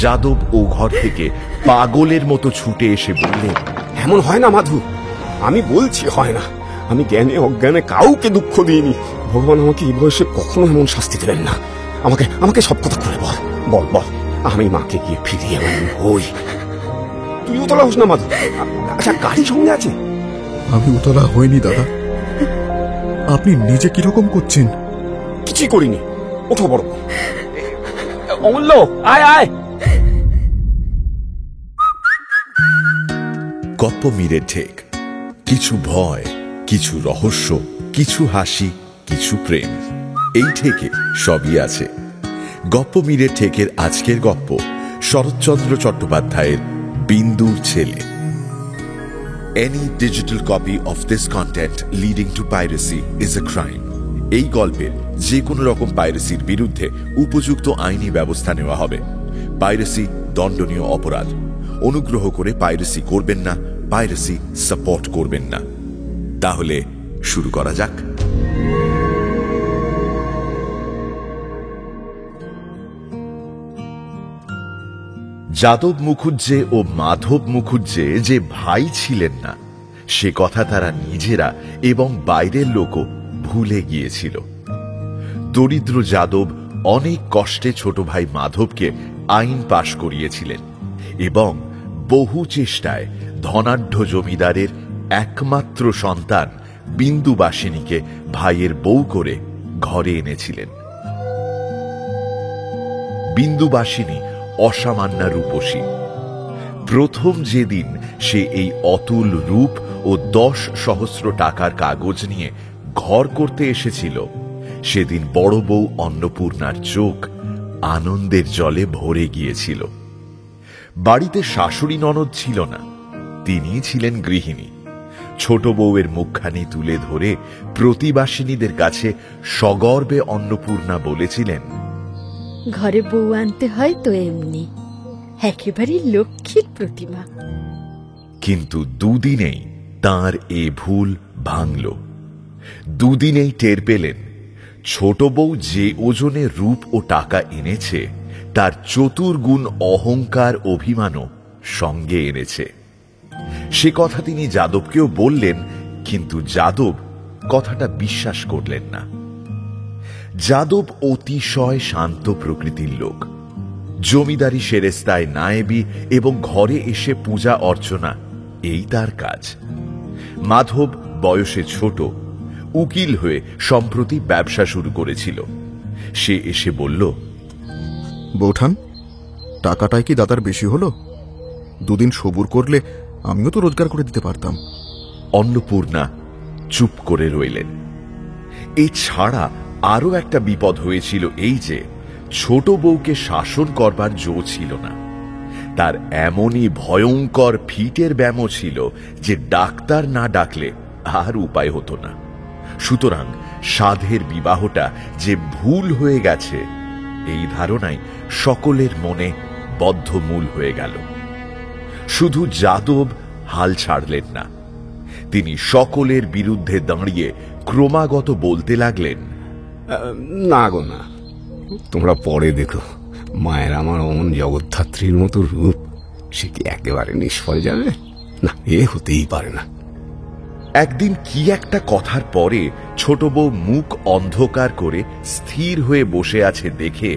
যাদব ও ঘর থেকে পাগলের মতো ছুটে এসে বললেন, এমন হয় না মাধু, আমি বলছি হয় না। আমি জ্ঞানে অজ্ঞানে কাউকে দুঃখ দিইনি। ভগবান আমাকে এই বয়সে কখনো এমন শাস্তি দেবেন না। আমাকে আমাকে সব কথা খুলে বল বল বল আমি মাকে গিয়ে ফিরিয়ে হই। তুই উতলা হোস না মাধু। আচ্ছা, গাড়ি সঙ্গে আছে? আমি উতলা হইনি দাদা। আপনি নিজে কিরকম করছেন? কিছুই করিনি। ওঠো বড়। অমূল্য, আয় আয়। গপ্প মীরের ঠেক। কিছু ভয়, কিছু রহস্য, কিছু হাসি, কিছু প্রেম, এই ঠেকে সবই আছে। গপ্প মীরের ঠেকের আজকের গপ্প শরৎচন্দ্র চট্টোপাধ্যায়ের বিন্দুর ছেলে। Any digital copy of this content leading to piracy is a crime. এই গল্পের যে কোনো রকম পাইরেসির বিরুদ্ধে উপযুক্ত আইনি ব্যবস্থা নেওয়া হবে। পাইরেসি দণ্ডনীয় অপরাধ। অনুগ্রহ করে পাইরেসি করবেন না, পাইরেসি সাপোর্ট করবেন না। তাহলে শুরু করা যাক। যাদব মুখুজ্জে ও মাধব মুখুজ্জে যে ভাই ছিলেন না, সে কথা তারা নিজেরা এবং বাইরের লোকও ভুলে গিয়েছিল। দরিদ্র যাদব অনেক কষ্টে ছোট ভাই মাধবকে আইন পাশ করিয়েছিলেন এবং বহু চেষ্টায় ধনাঢ্য জমিদারের একমাত্র সন্তান বিন্দুবাসিনীকে ভাইয়ের বউ করে ঘরে এনেছিলেন। বিন্দুবাসিনী অসামান্যা রূপসী। প্রথম যেদিন সে এই অতুল রূপ ও 10 সহস্র টাকার কাগজ নিয়ে ঘর করতে এসেছিল, সেদিন বড় বউ অন্নপূর্ণার চোখ আনন্দের জলে ভরে গিয়েছিল। বাড়িতে শাশুড়ি ননদ ছিল না, তিনিই ছিলেন গৃহিণী। ছোট বউয়ের মুখখানি তুলে ধরে প্রতিবাসিনীদের কাছে সগর্বে অন্নপূর্ণা বলেছিলেন, ঘরে বউ আনতে হয় তো এমনি, একেবারে লক্ষ্মীর প্রতিমা। কিন্তু দুদিনেই তাঁর এ ভুল ভাঙল। দুদিনেই টের পেলেন ছোট বউ যে ওজনে রূপ ও টাকা এনেছে, তার চতুর্গুণ অহংকার অভিমানও সঙ্গে এনেছে। সে কথা তিনি যাদবকেও বললেন, কিন্তু যাদব কথাটা বিশ্বাস করলেন না। যাদব অতিশয় শান্ত প্রকৃতির লোক। জমিদারি সেরেস্তায় নায়েবি এবং ঘরে এসে পূজা অর্চনা, এই তার কাজ। মাধব বয়সে ছোট, উকিল হয়ে সম্প্রতি ব্যবসা শুরু করেছিল। সে এসে বলল, বৌঠান, টাকাটাই কি দাদার বেশি হলো? দুদিন সবুর করলে আমিও তো রোজগার করে দিতে পারতাম। অন্নপূর্ণা চুপ করে রইলেন। এছাড়া আরো একটা বিপদ হয়েছিল, এই যে ছোট বউকে শাসন করবার জো ছিল না। তার এমনই ভয়ঙ্কর ফিটের ব্যামো ছিল যে ডাক্তার না ডাকলে আর উপায় হতো না। সুতরাং সাধের বিবাহটা যে ভুল হয়ে গেছে, এই ধারণাই সকলের মনে বদ্ধমূল হয়ে গেল। শুধু যাদব হাল ছাড়লেন না। তিনি সকলের বিরুদ্ধে দাঁড়িয়ে ক্রমাগত বলতে লাগলেন, না গো না, তোমরা পরে দেখো, মায়ের আমার অমন জগদ্ধাত্রীর মতো রূপ, সে কি একেবারে নিষ্ফল যাবে? না, এ হতেই পারে না। একদিন কি একটা কথার পরে ছোট বউ মুখ অন্ধকার করে স্থির হয়ে বসে আছে দেখে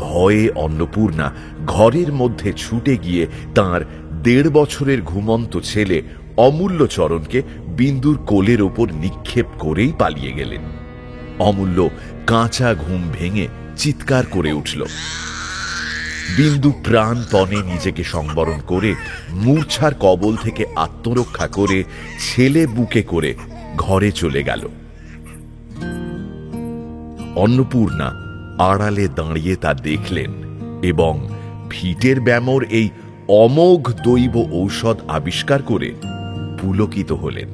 ভয়ে অন্নপূর্ণা ঘরের মধ্যে ছুটে গিয়ে তাঁর 1.5 বছরের ঘুমন্ত ছেলে অমূল্য চরণকে বিন্দুর কোলের ওপর নিক্ষেপ করেই পালিয়ে গেলেন। অমূল্য কাঁচা ঘুম ভেঙে চিৎকার করে উঠল। বিন্দু প্রাণপণে নিজেকে সংবরণ করে মূর্ছার কবল থেকে আত্মরক্ষা করে ছেলে বুকে করে ঘরে চলে গেল। অন্নপূর্ণা আড়ালে দাঁড়িয়ে তা দেখলেন এবং ফিটের ব্যামোর এই অমোঘ দৈব ঔষধ আবিষ্কার করে পুলকিত হলেন।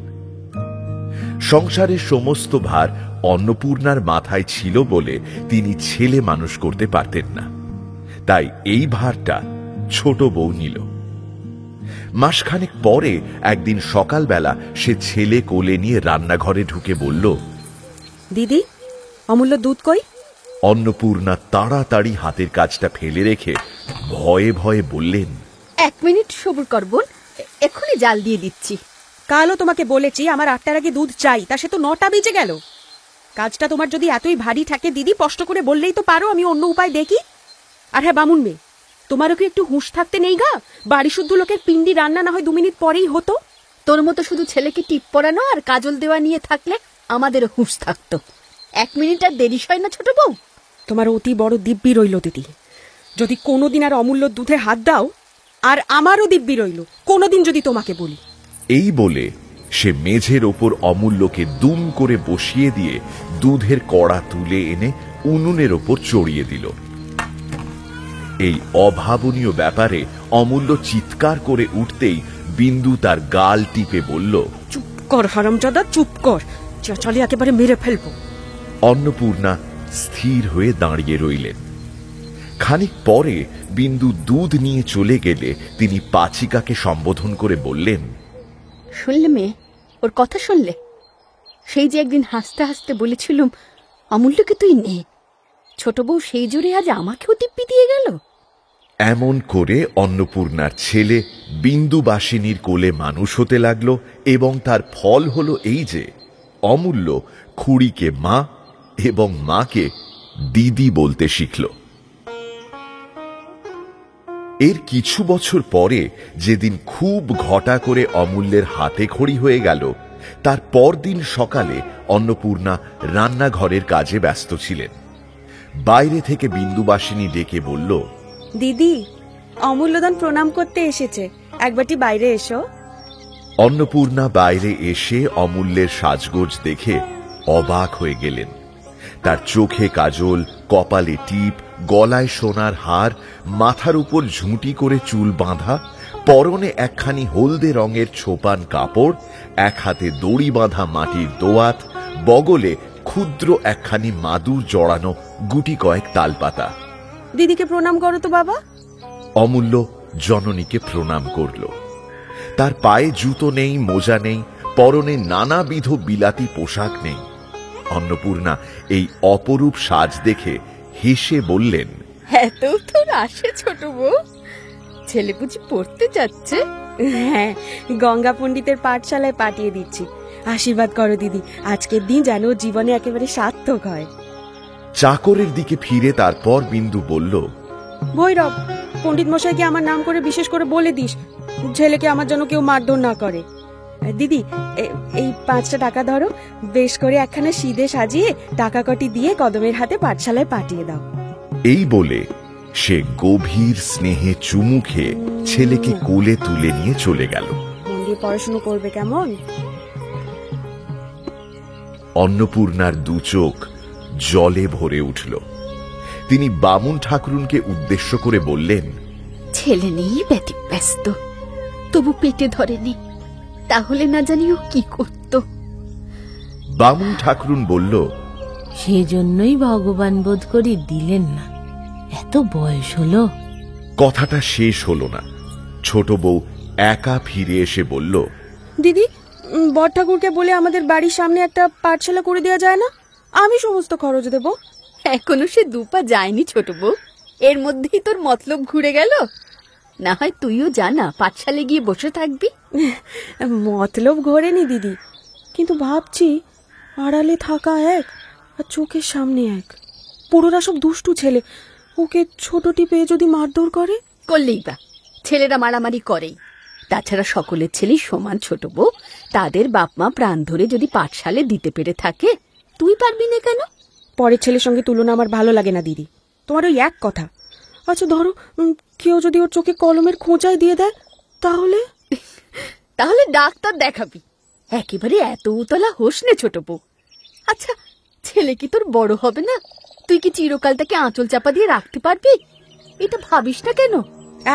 সংসারের সমস্ত ভার অন্নপূর্ণার মাথায় ছিল বলে তিনি ছেলে মানুষ করতে পারতেন না, তাই এই ভারটা ছোট বউ নিল। মাসখানেক পরে একদিন সকালবেলা সে ছেলে কোলে নিয়ে রান্নাঘরে ঢুকে বলল, দিদি, অমূল্য দুধ কই? অন্নপূর্ণা তাড়াতাড়ি হাতের কাজটা ফেলে রেখে ভয়ে ভয়ে বললেন, 1 মিনিট সবুর কর বোন, এক্ষুনি জাল দিয়ে দিচ্ছি। কালও তোমাকে বলেছি আমার 8টার আগে দুধ চাই, তা সে তো 9টা বেজে গেল। কাজটা তোমার যদি এতই ভারী থাকে দিদি, স্পষ্ট করে বললেই তো পারো, আমি অন্য উপায় দেখি। আর হ্যাঁ বামুন মেয়ে, তোমারও কি একটু হুঁশ থাকতে নেই গা? বাড়ি শুদ্ধ লোকের পিন্ডি রান্না না হয় 2 মিনিট পরেই হতো। তোর মতো শুধু ছেলেকে টিপ পরানো আর কাজল দেওয়া নিয়ে থাকলে আমাদেরও হুঁশ থাকতো। 1 মিনিট আর দেরি হয় না ছোট বউ। তোমার অতি বড় দিব্যি রইল দিদি, যদি কোনোদিন আর অমূল্য দুধে হাত দাও, আর আমারও দিব্যি রইল কোনোদিন যদি তোমাকে বলি। এই বলে সে মেঝের ওপর অমূল্যকে দুম করে বসিয়ে দিয়ে দুধের কড়া তুলে এনে উনুনের ওপর চড়িয়ে দিল। এই অভাবনীয় ব্যাপারে অমূল্য চিৎকার করে উঠতেই বিন্দু তার গাল টিপে বলল, চুপ কর হারামজাদা, চুপ কর, চেঁচালে একেবারে মেরে ফেলবো। অন্নপূর্ণা স্থির হয়ে দাঁড়িয়ে রইলেন। খানিক পরে বিন্দু দুধ নিয়ে চলে গেলে তিনি পাচিকাকে সম্বোধন করে বললেন, শুনলে মেয়ে, ওর কথা শুনলে? সেই যে একদিন হাসতে হাসতে বলেছিলুম অমূল্যকে তুই নে, ছোট বউ সেই জোরে আজ আমাকেও দিব্যি দিয়ে গেল। এমন করে অন্নপূর্ণার ছেলে বিন্দুবাসিনীর কোলে মানুষ হতে লাগলো এবং তার ফল হলো এই যে অমূল্য খুড়িকে মা এবং মাকে দিদি বলতে শিখল। এর কিছু বছর পরে যেদিন খুব ঘটা করে অমূল্যের হাতে খড়ি হয়ে গেল, তার পরদিন সকালে অন্নপূর্ণা রান্নাঘরের কাজে ব্যস্ত ছিলেন। বাইরে থেকে বিন্দুবাসিনী ডেকে বলল, দিদি, অমূল্যদান প্রণাম করতে এসেছে, একবারটি বাইরে এসো। অন্নপূর্ণা বাইরে এসে অমূল্যের সাজগোজ দেখে অবাক হয়ে গেলেন। তার চোখে কাজল, কপালে টিপ, গলায় সোনার হার, মাথার উপর ঝুঁটি করে চুল বাঁধা, পরনে একখানি হলদে রঙের ছোপান কাপড়, এক হাতে দড়ি বাঁধা মাটির দোয়াত, বগলে ক্ষুদ্র একখানি মাদুর জড়ানো গুটি কয়েক তালপাতা। দিদিকে প্রণাম করো তো বাবা। অমূল্য জননীকে প্রণাম করল। তার পায়ে জুতো নেই, মোজা নেই, পরনে নানাবিধ বিলাতি পোশাক নেই। অন্নপূর্ণা এই অপরূপ সাজ দেখে হেসে বললেন, এত তোর আসে ছোট বউ? ছেলে বুঝি পড়তে যাচ্ছে? হ্যাঁ, গঙ্গা পণ্ডিতের পাঠশালায় পাঠিয়ে দিচ্ছি। আশীর্বাদ করো দিদি, আজকের দিন যেন ওর জীবনে একেবারে সার্থক হয়। চাকরের দিকে ফিরে তারপর বিন্দু বলল, ভৈরব, পণ্ডিত মশাইকে আমার নাম করে বিশেষ করে বলে দিস, ছেলেকে আমার জন্য কেউ মারধর না করে। দিদি, এই 5টা টাকা ধরো, বেশ করে একখানা সিদে সাজিয়ে টাকা কটি দিয়ে কদমের হাতে পাঠশালায় পাঠিয়ে দাও। এই বলে সে গভীর স্নেহে চুমু খেয়ে ছেলেকে কোলে তুলে নিয়ে চলে গেল। মন দিয়ে পড়াশুনো করবে কেমন? অন্নপূর্ণার দু চোখ জলে ভরে উঠল। তিনি বামুন ঠাকুরুনকে উদ্দেশ্য করে বললেন, ছেলে নেই ব্যস্ত, তবু পেটে ধরেনি, তাহলে না জানি ও কি করত। বামুন ঠাকুরুন বলল, সেজন্যই ভগবান বোধ করি দিলেন না, এত বয়স হলো। কথাটা শেষ হলো না। ছোট বউ একা ফিরে এসে বলল, দিদি, বড় ঠাকুরকে বলে আমাদের বাড়ির সামনে একটা পাঠশালা করে দেওয়া যায় না? আমি সমস্ত খরচ দেব। এখনো সে 2 পা যায়নি ছোট বউ, এর মধ্যেই তোর মতলব ঘুরে গেল। না হয় তুইও জানা পাঠশালে গিয়ে বসে থাকবি। মতলব ঘোরেনি দিদি, কিন্তু ভাবছি আড়ালে থাকা এক আর চোখের সামনে এক। পুরোরা সব দুষ্টু ছেলে, ওকে ছোটটি পেয়ে যদি মারধর করে? করলেই বা, ছেলেরা মারামারি করেই। তাছাড়া সকলের ছেলেই সমান ছোট বউ, তাদের বাপ মা প্রাণ ধরে যদি পাঠশালে দিতে পেরে থাকে, তুই পারবি না কেন? পরের ছেলের সঙ্গে তুলনা আমার ভালো লাগে না দিদি, তোমার ওই এক কথা। আচ্ছা ধরো, কেউ যদি ওর চোখে কলমের খোঁচায় দিয়ে দেয়, তাহলে? তাহলে ডাক্তার দেখাবি। একেবারে এত উতলা হোস না ছোট বউ। আচ্ছা, ছেলে কি তোর বড় হবে না? তুই কি চিরকাল তাকে আঁচল চাপা দিয়ে রাখতে পারবি? এটা ভাবিস না কেন?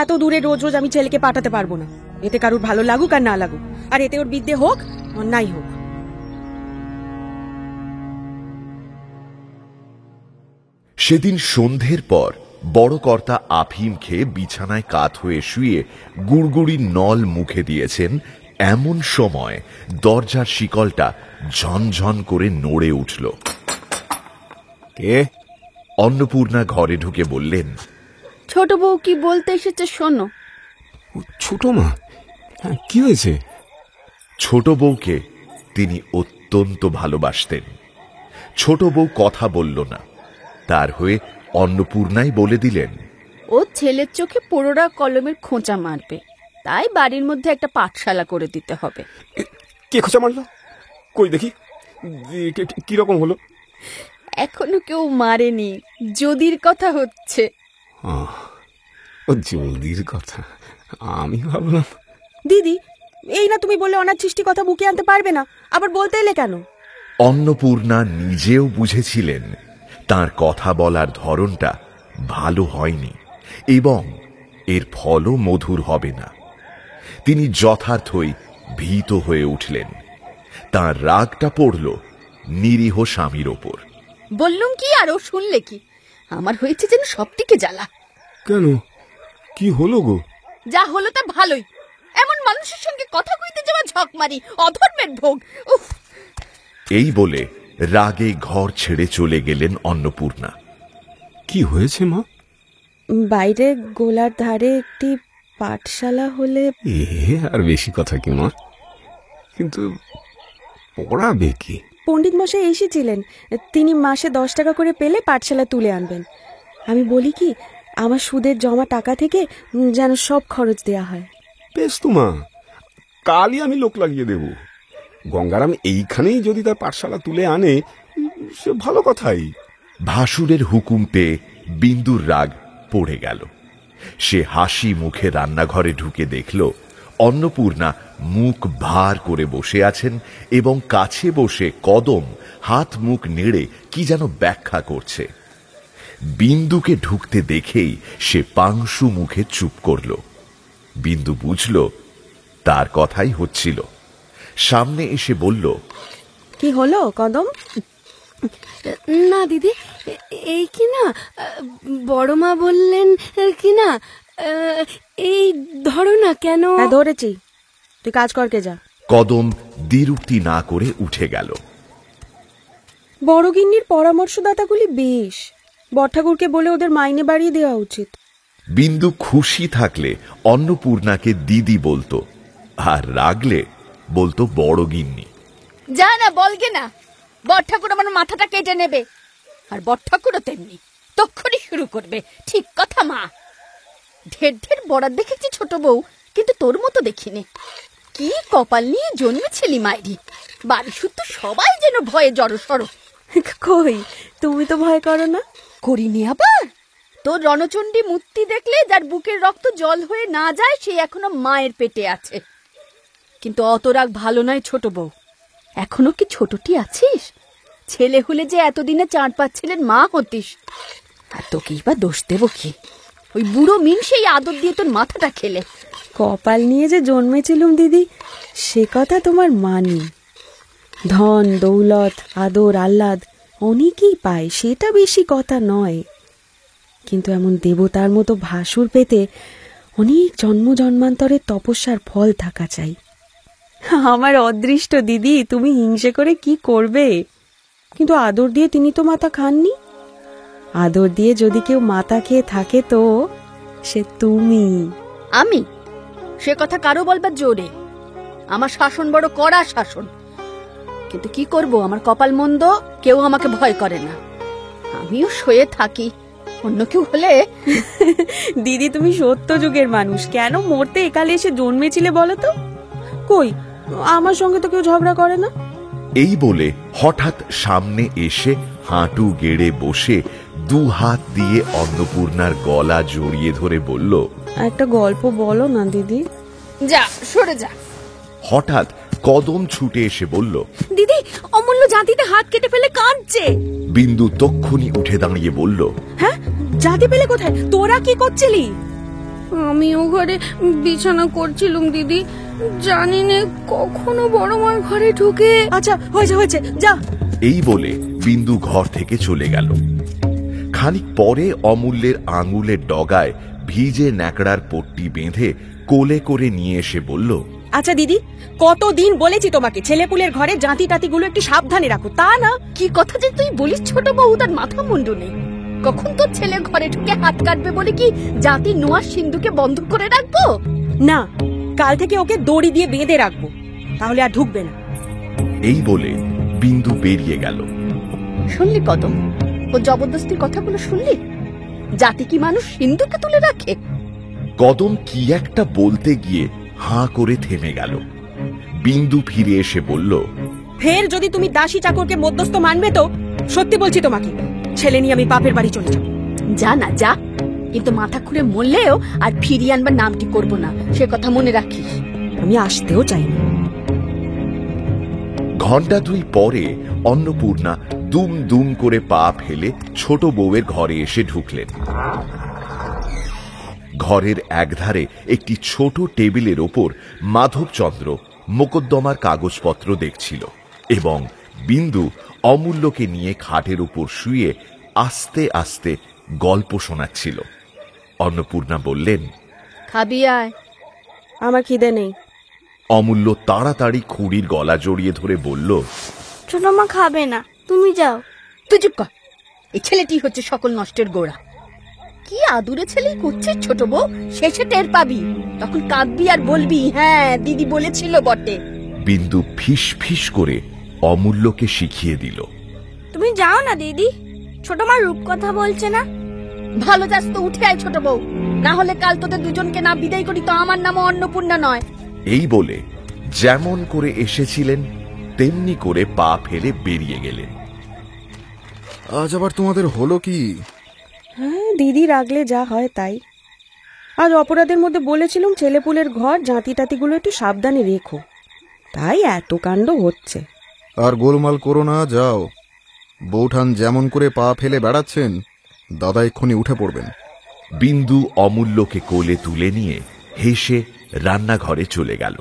এত দূরে রোজ রোজ আমি ছেলেকে পাঠাতে পারবো না। এতে কারুর ভালো লাগুক আর না লাগুক, আর এতে ওর বিদ্যে হোক আর নাই হোক। সেদিন সন্ধ্যের পর বড় কর্তা আফিম খেয়ে বিছানায় কাত হয়ে শুয়ে গুড়গুড়ির নল মুখে দিয়েছেন। এমন সময় দরজার শিকলটা ঝনঝন করে নড়ে উঠল। কে? অন্নপূর্ণা ঘরে ঢুকে বললেন, ছোট বউ কি বলতে এসেছে শোনো। ছোট মা, হ্যাঁ, কি হয়েছে? ছোট বউকে তিনি অত্যন্ত ভালোবাসতেন। ছোট বউ কথা বলল না, তার হয়ে অন্নপূর্ণাই বলে দিলেন, ও ছেলের চোখে পোড়োরা কলমের খোঁচা মারবে, তাই বাড়ির মধ্যে একটা পাঠশালা করে দিতে হবে। কে খোঁচা মারলো? কই দেখি, কি রকম হলো? এখনো কেউ মারেনি, যদির কথা হচ্ছে। ও জলদির কথা, আমি ভাবলাম। দিদি, এই না তুমি বললে অনাথ সৃষ্টি কথা বুকে আনতে পারবে না, আবার বলতে এলে কেন? অন্নপূর্ণা নিজেও বুঝেছিলেন তার কথা বলার ধরনটা ভালো হয়নি এবং এর ফলও মধুর হবে না। তিনি যথার্থই ভীত হয়ে উঠলেন। তার রাগটা পড়ল নিরীহ স্বামীর ওপর। বললুম কি আর ও শুনলে কি? আমার হয়েছে যেন সবটিকে জ্বালা। কেন, কি হলো গো? যা হলো তা ভালোই। এমন মানুষের সঙ্গে কথা কইতে যাওয়া ঝকমারি, অধর্মের ভোগ। উফ! এই বলে রাগে ঘর ছেড়ে চলে গেলেন অন্নপূর্ণা। কি হয়েছে মা? বাইরে গোলার ধারে একটি পাঠশালা হলে। আর বেশি কথা কি মা? কিন্তু পড়াবে কি? পণ্ডিত মশাই এসেছিলেন, তিনি মাসে 10 টাকা করে পেলে পাঠশালা তুলে আনবেন। আমি বলি কি, আমার সুদের জমা টাকা থেকে যেন সব খরচ দেয়া হয়। বেশ তো মা, কালই আমি লোক লাগিয়ে দেব। গঙ্গারাম এইখানেই যদি তার পাঠশালা তুলে আনে, সে ভালো কথাই। ভাসুরের হুকুম পেয়ে বিন্দুর রাগ পড়ে গেল। সে হাসি মুখে রান্নাঘরে ঢুকে দেখল অন্নপূর্ণা মুখ ভার করে বসে আছেন এবং কাছে বসে কদম হাত মুখ নেড়ে কি যেন ব্যাখ্যা করছে। বিন্দুকে ঢুকতে দেখেই সে পাংশু মুখে চুপ করল। বিন্দু বুঝল তার কথাই হচ্ছিল। সামনে এসে বলল, কি হলো কদম? না দিদি, এই কি না, বড় মা বললেন কি না, এই ধরো না। কেন? হ্যাঁ ধরেছি, তুই কাজ করকে যা। কদম দ্বিরুক্তি না করে উঠে গেল। বড় গিন্নির পরামর্শদাতাগুলি বেশ, বড়ঠাকুরকে বলে ওদের মাইনে বাড়িয়ে দেওয়া উচিত। বিন্দু খুশি থাকলে অন্নপূর্ণাকে দিদি বলতো, আর রাগলে বলতো বড় গিন্নি। যা না বলগে না, বড়ঠাকুর আমার মাথাটা কেটে নেবে। আর বড়ঠাকুরও তেমনি, তক্ষুনি শুরু করবে। ঠিক কথা মা। ঢের ঢের বরাত দেখেছি ছোট বউ, কিন্তু তোর মতো দেখিনি। কি কপাল নিয়ে জন্মেছিলি মাইরি। বাড়ি শুদ্ধ সবাই যেন ভয়ে জড়সড়। কই, তুমি তো ভয় করো না। করিনি আবার? তোর রণচণ্ডী মূর্তি দেখলে যার বুকের রক্ত জল হয়ে না যায়, সে এখনো মায়ের পেটে আছে। কিন্তু অত রাগ ভালো নয় ছোট বউ। এখনো কি ছোটটি আছিস? ছেলে হলে যে এতদিনে 4-5 ছেলের মা হতিস। আর তোকেই বা দোষ দেব কি? ওই বুড়ো মিন সেই আদর দিয়ে তোর মাথাটা খেলে। কপাল নিয়ে যে জন্মেছিলুম দিদি, সে কথা তোমার মানি। ধন দৌলত আদর আহ্লাদ অনেকেই পায়, সেটা বেশি কথা নয়। কিন্তু এমন দেবতার মতো ভাসুর পেতে অনেক জন্ম জন্মান্তরের তপস্যার ফল থাকা চাই। আমার অদৃষ্ট দিদি, তুমি হিংসে করে কি করবে? কিন্তু আদর দিয়ে তিনি তো মাথা খাননি। আদর দিয়ে যদি কেউ মাথা খেয়ে থাকে তো সে তুমি। আমি? সে কথা কারো বলবার জোরে। আমার শাসন বড় কড়া শাসন। কিন্তু কি করব, আমার কপাল মন্দ, কেউ আমাকে ভয় করে না। আমিও সয়ে থাকি। অন্য কেউ হলে। দিদি, তুমি সত্য যুগের মানুষ, কেন মরতে একালে এসে জন্মেছিলে বলো তো? কই, আমার সঙ্গে তো কেউ ঝগড়া করে না। এই বলে হঠাৎ সামনে এসে হাঁটু গেড়ে বসে 2 হাত দিয়ে অন্নপূর্ণার গলা জড়িয়ে ধরে বলল, একটা গল্প বলো না দিদি। যা, সরে যা। হঠাৎ কদম ছুটে এসে বলল, দিদি, অমূল্য জাতিতে হাত কেটে ফেলে কাঁদছে। বিন্দু তক্ষুনি উঠে দাঁড়িয়ে বলল, হ্যাঁ, জাতি পেলে কোথায়? তোরা কি করছিলি? আমিও ঘরে বিছানা করছিলুম দিদি। জানি না কখনো বড় মার ঘরে ঢুকে। আচ্ছা, হয়েছে হয়েছে, যা। এই বলে বিন্দু ঘর থেকে চলে গেল। খানিক পরে অমূল্যের আঙুলের ডগায় ভিজে ন্যাকড়ার পট্টি বেঁধে কোলে করে নিয়ে এসে বলল, আচ্ছা দিদি, কতদিন বলেছি তোমাকে ছেলেপুলের ঘরে জাতি টাতিগুলো একটু সাবধানে রাখো, তা না? কি কথা যে তুই বলিস ছোট বউ, তার মাথা মুন্ডু নেই। কখন তোর ছেলে ঘরে ঢুকে হাত কাটবে বলে কি জাতি নোয়ার সিন্ধুকে বন্ধ করে রাখবো? না, কাল থেকে ওকে দড়ি দিয়ে বেঁধে রাখবো, তাহলে আর ঢুকবে না। এই বলে বিন্দু বেরিয়ে গেল। শুনলি কদম, ও জবরদস্তির কথাগুলো শুনলি? জাতি কি মানুষ সিন্ধুকে তুলে রাখে? কদম কি একটা বলতে গিয়ে হাঁ করে থেমে গেল। বিন্দু ফিরে এসে বলল, ফের যদি তুমি দাসী চাকরকে মধ্যস্থ মানবে তো সত্যি বলছি তোমাকে ছেলে নিয়ে আমি বাপের বাড়ি চলে যাব। যা না যা, কিন্তু মাথা খুঁড়ে মরলেও আর ফিরিয়ে আনবার নামটি করবো না, সে কথা মনে রাখিস। আমি আসতেও চাই না। ঘন্টা 2 পরে অন্নপূর্ণা দুম দুম করে পা ফেলে ছোট বউয়ের ঘরে এসে ঢুকলেন। ঘরের একধারে একটি ছোট টেবিলের ওপর মাধবচন্দ্র মোকদ্দমার কাগজপত্র দেখছিল এবং বিন্দু অমূল্যকে নিয়ে খাটের উপর শুয়ে আস্তে আস্তে গল্প শোনাচ্ছিল। অন্নপূর্ণা বললেন, খাবি আয়। আমার খিদে নেই। অমূল্য তাড়াতাড়ি খুড়ির গলা জড়িয়ে ধরে বলল, ছোট মা খাবে না, তুমি যাও। তুই চুপ কর, এই ছেলেটি হচ্ছে সকল নষ্টের গোড়া। কি আদুরে ছেলেই করছিস ছোট বউ, শেষে টের পাবি, তখন কাঁদবি আর বলবি হ্যাঁ দিদি বলেছিল বটে। বিন্দু ফিস ফিস করে অমূল্যকে শিখিয়ে দিল। তুমি যাও না দিদি, ছোট মা রূপকথা বলছে না। ভালো যাস তো উঠে আয় ছোট বউ, না হলে কাল তোদের দুজনকে না বিদায় করি তো আমার নামও অন্নপূর্ণা নয়। এই বলে যেমন করে এসেছিলেন তেমনি করে পা ফেলে বেরিয়ে গেলেন। আজ আবার তোমাদের হলো কি? হ্যাঁ, দিদি রাগলে যা হয় তাই। আজ অপরাধের মধ্যে বলেছিলাম ছেলেপুলের ঘর জাঁতি টাতিগুলো একটু সাবধানে রেখো, তাই এত কাণ্ড হচ্ছে। আর গোলমাল করো না, যাও। বৌঠান যেমন করে পা ফেলে বেড়াচ্ছেন, দাদা এক্ষুনি উঠে পড়বেন। বিন্দু অমূল্যকে কোলে তুলে নিয়ে হেসে রান্নাঘরে চলে গেল।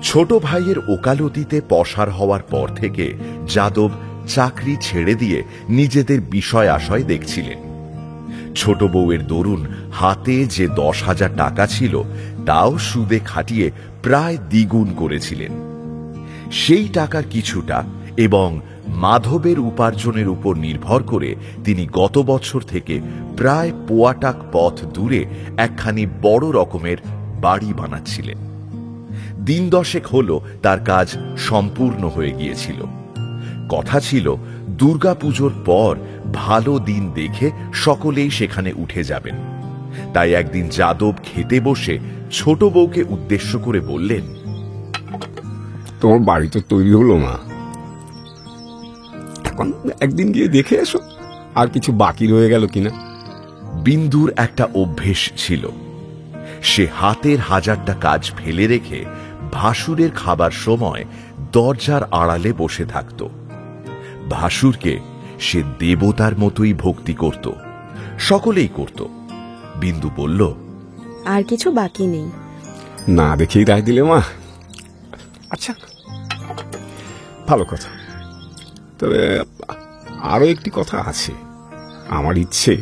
ছোট ভাইয়ের ওকালতিতে পসার হওয়ার পর থেকে যাদব চাকরি ছেড়ে দিয়ে নিজেদের বিষয় আশয় দেখছিলেন। ছোট বউয়ের দরুন হাতে যে 10,000 টাকা ছিল তাও সুদে খাটিয়ে প্রায় দ্বিগুণ করেছিলেন। সেই টাকার কিছুটা এবং মাধবের উপার্জনের উপর নির্ভর করে তিনি গত বছর থেকে প্রায় পোয়াটাক পথ দূরে একখানি বড় রকমের বাড়ি বানাচ্ছিলেন। দিন 10 হলো তার কাজ সম্পূর্ণ হয়ে গিয়েছিল। কথা ছিল দুর্গাপুজোর পর ভালো দিন দেখে সকলেই সেখানে উঠে যাবেন। তাই একদিন যাদব খেতে বসে ছোট বউকে উদ্দেশ্য করে বললেন, তোমার বাড়ি তো তৈরি হলো মা, এখন একদিন গিয়ে দেখে এসো আর কিছু বাকি রয়ে গেল কিনা। বিন্দুর একটা অভ্যেস ছিল, সে হাতের 1000টা কাজ ফেলে রেখে ভাসুরের খাবার সময় দরজার আড়ালে বসে থাকত। ভাসুরকে সে দেবতার মতোই ভক্তি করত, সকলেই করত। বিন্দু বলল, আর কিছু বাকি নেই। না দেখেই রায় দিলে মা। আচ্ছা, ভালো কথা। তবে আরো একটি কথা আছে। আমার ইচ্ছে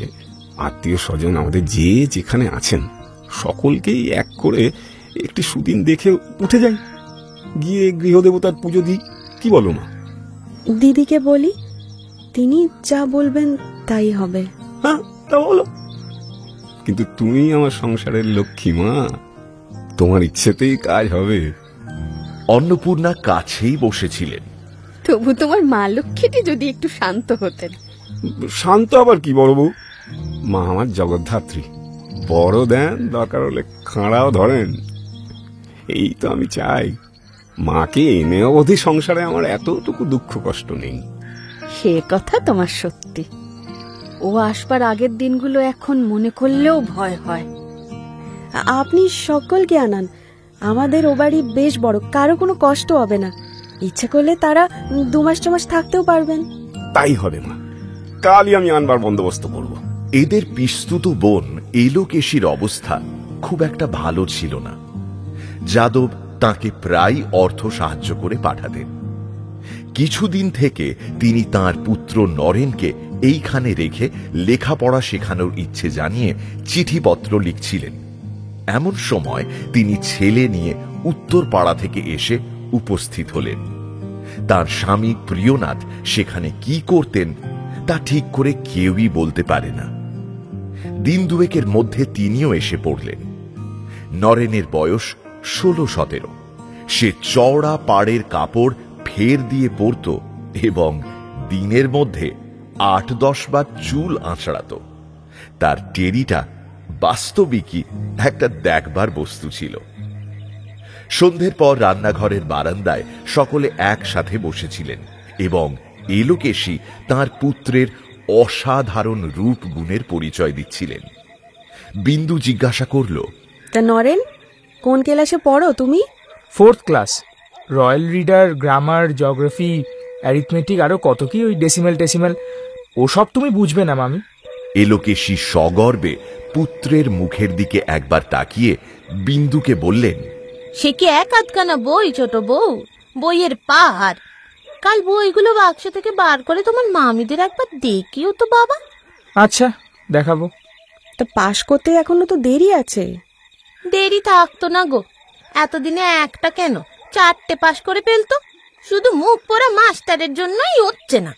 আত্মীয় স্বজন আমাদের যে যেখানে আছেন সকলকেই এক করে একটি সুদিন দেখে উঠে যাই, গিয়ে গৃহদেবতার পুজো দিই। কি বলো মা? দিদিকে বলি, তিনি যা বলবেন তাই হবে। হ্যাঁ, তা বলো। কিন্তু তুমি আমার সংসারের লক্ষ্মী মা, তোমার ইচ্ছেতেই কাজ হবে। অন্নপূর্ণা কাছেই বসেছিলেন। তবু তোমার মা লক্ষ্মীটি যদি একটু শান্ত হতেন। শান্ত আবার কি বড় বউ, মা আমার জগদ্ধাত্রী, বড় দেন, দরকার হলে খাঁড়াও ধরেন। এই তো আমি চাই, মাকে এনে অবধি সংসারে আমার এতটুকু দুঃখ কষ্ট নেই। সে কথা তোমার সত্যি। ও আসবার আগের দিনগুলো এখন মনে করলেও ভয় হয়। আপনি সকলকে আনান, আমাদের ও বাড়ি বেশ বড়, কারো কোনো কষ্ট হবে না। ইচ্ছে করলে তারা 2 মাস 4 মাস থাকতেও পারবেন। তাই হবে মা, কালই আমি আনবার বন্দোবস্ত করব। এদের পিস্তুত বোন এলোকেশীর অবস্থা খুব একটা ভালো ছিল না। যাদব তাকে প্রায় অর্থ সাহায্য করে পাঠাতেন। কিছুদিন থেকে তিনি তার পুত্র নরেনকে এইখানে রেখে লেখাপড়া শেখানোর ইচ্ছে জানিয়ে চিঠিপত্র লিখছিলেন। এমন সময় তিনি ছেলে নিয়ে উত্তর পাড়া থেকে এসে উপস্থিত হলেন। তার স্বামী প্রিয়নাথ সেখানে কি করতেন তা ঠিক করে কেউই বলতে পারে না। দিন দুয়েকের মধ্যে তিনিও এসে পড়লেন। নরেনের বয়স 16-17। সে চওড়া পাড়ের কাপড় ফের দিয়ে পরত এবং দিনের মধ্যে 8-10 বার চুল আঁচড়াত। তার টেরিটা বাস্তবিকই একটা দেখবার বস্তু ছিল। সন্ধ্যের পর রান্নাঘরের বারান্দায় সকলে একসাথে বসেছিলেন এবং এলোকেশী তাঁর পুত্রের অসাধারণ রূপ গুণের পরিচয় দিচ্ছিলেন। বিন্দু জিজ্ঞাসা করল, তা নরেন, কোন ক্লাসে পড়ো তুমি? 4th class. Royal reader, grammar, geography, arithmetic, আরো কত কি, ওই ডেসিমেল ওসব তুমি বুঝবে না মামি। এলোকেশী সগর্বে পুত্রের মুখের দিকে একবার তাকিয়ে বিন্দুকে বললেন, সে কি এক আধখানা বই ছোট বউ, বইয়ের পাহাড়। কাল বইগুলো বাক্স থেকে বার করে তোমার মামিদের একবার দেখিও তো বাবা। আচ্ছা, দেখাবো। তা পাশ করতে এখনো তো দেরি আছে। দেরি থাকতো না গো, এতদিনে একটা কেন 4টে পাশ করে ফেলতো। শুধু মুখ পোড়া মাস্টারের জন্যই হচ্ছে না।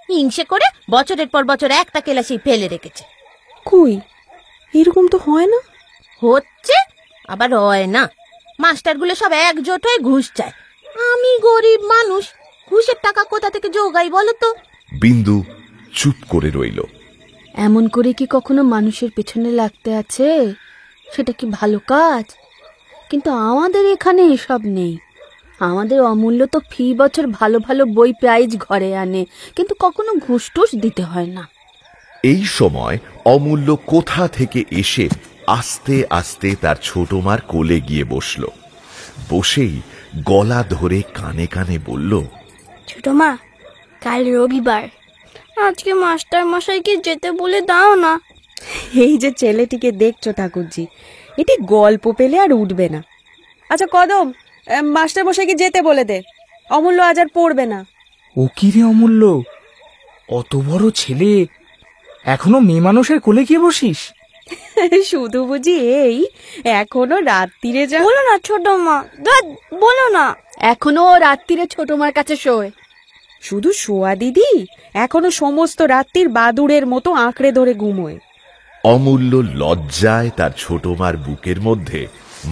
হিংসে করে বছরের পর বছর একটা ক্লাসেই ফেলে রেখেছে। কই, এরকম তো হয় না। হচ্ছে আবার হয় না। মাস্টারগুলো সব একজোট হয়ে ঘুষ চায়। আমি গরিব মানুষ, ঘুষের টাকা কোথা থেকে জোগাই বলো তো? বিন্দু চুপ করে রইল। এমন করে কি কখনো মানুষের পেছনে লাগতে আছে? সেটা কি ভালো কাজ? কিন্তু আমাদের এখানে এসব নেই। আমাদের অমূল্য তো ফি বছর ভালো ভালো বই প্রাইজ ঘরে আনে, কিন্তু কখনো ঘুষ টুস দিতে হয় না। এই সময় অমূল্য কোথা থেকে এসে আস্তে আস্তে তার ছোট মার কোলে গিয়ে বসল। বসেই গলা ধরে কানে কানে বলল, ছোট মা, কাল রবিবার, আজকে মাস্টার মশাইকে যেতে বলে দাও না। এই যে ছেলেটিকে দেখছো ঠাকুরজি, এটি গল্প পেলে আর উঠবে না। আচ্ছা কদম, মাস্টার মশাইকে যেতে বলে দে, অমূল্য আজ আর পড়বে না। ও কি রে অমূল্য, অত বড় ছেলে এখনো মেয়ে মানুষের কোলে গিয়ে বসিস? শুধু বুঝি এই এখনো রাত্রিরে যা। বলো না ছোট মা, বলো না। এখনো রাত্রিরে ছোট মার কাছে শোয়। শুধু শোয়া দিদি, এখনো সমস্ত রাত্রির বাদুড়ের মতো আঁকড়ে ধরে ঘুমোয়। অমূল্য লজ্জায় তার ছোট মার বুকের মধ্যে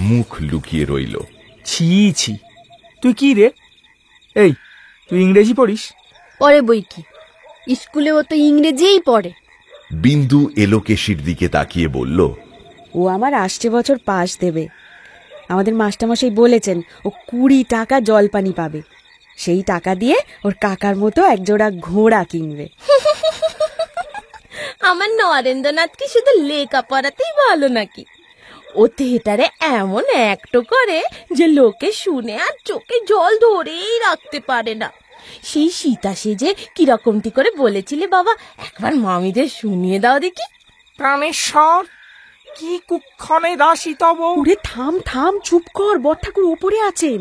মুখ লুকিয়ে রইল। ছি ছি, তুই কি রে? এই, তুই ইংরেজি পড়িস? পরে বই কি, স্কুলে ও তো ইংরেজিই পড়ে। বিন্দু এলোকেশীর দিকে তাকিয়ে বলল, ও আমার আসছে বছর পাশ দেবে। আমাদের মাস্টারমশাই বলেছেন ও 20 টাকা জলপানি পাবে। সেই টাকা দিয়ে ওর কাকার মতো একজোড়া ঘোড়া কিনবে। আমার নরেন্দ্রনাথ কি শুধু লেখাপড়াতেই ভালো নাকি? ও থিয়েটারে এমন অ্যাক্ট করে যে লোকে শুনে আর চোখে জল ধরেই রাখতে পারে না। সেই সীতা সেজে কিরকমটি করে বলেছিলে বাবা, একবার মামিদের শুনিয়ে দাও দেখি। প্রাণেশ্বর, কি কুক্ষণে দাসী তব। ওরে থাম থাম, চুপ কর, বড় ঠাকুর ওপরে আছেন।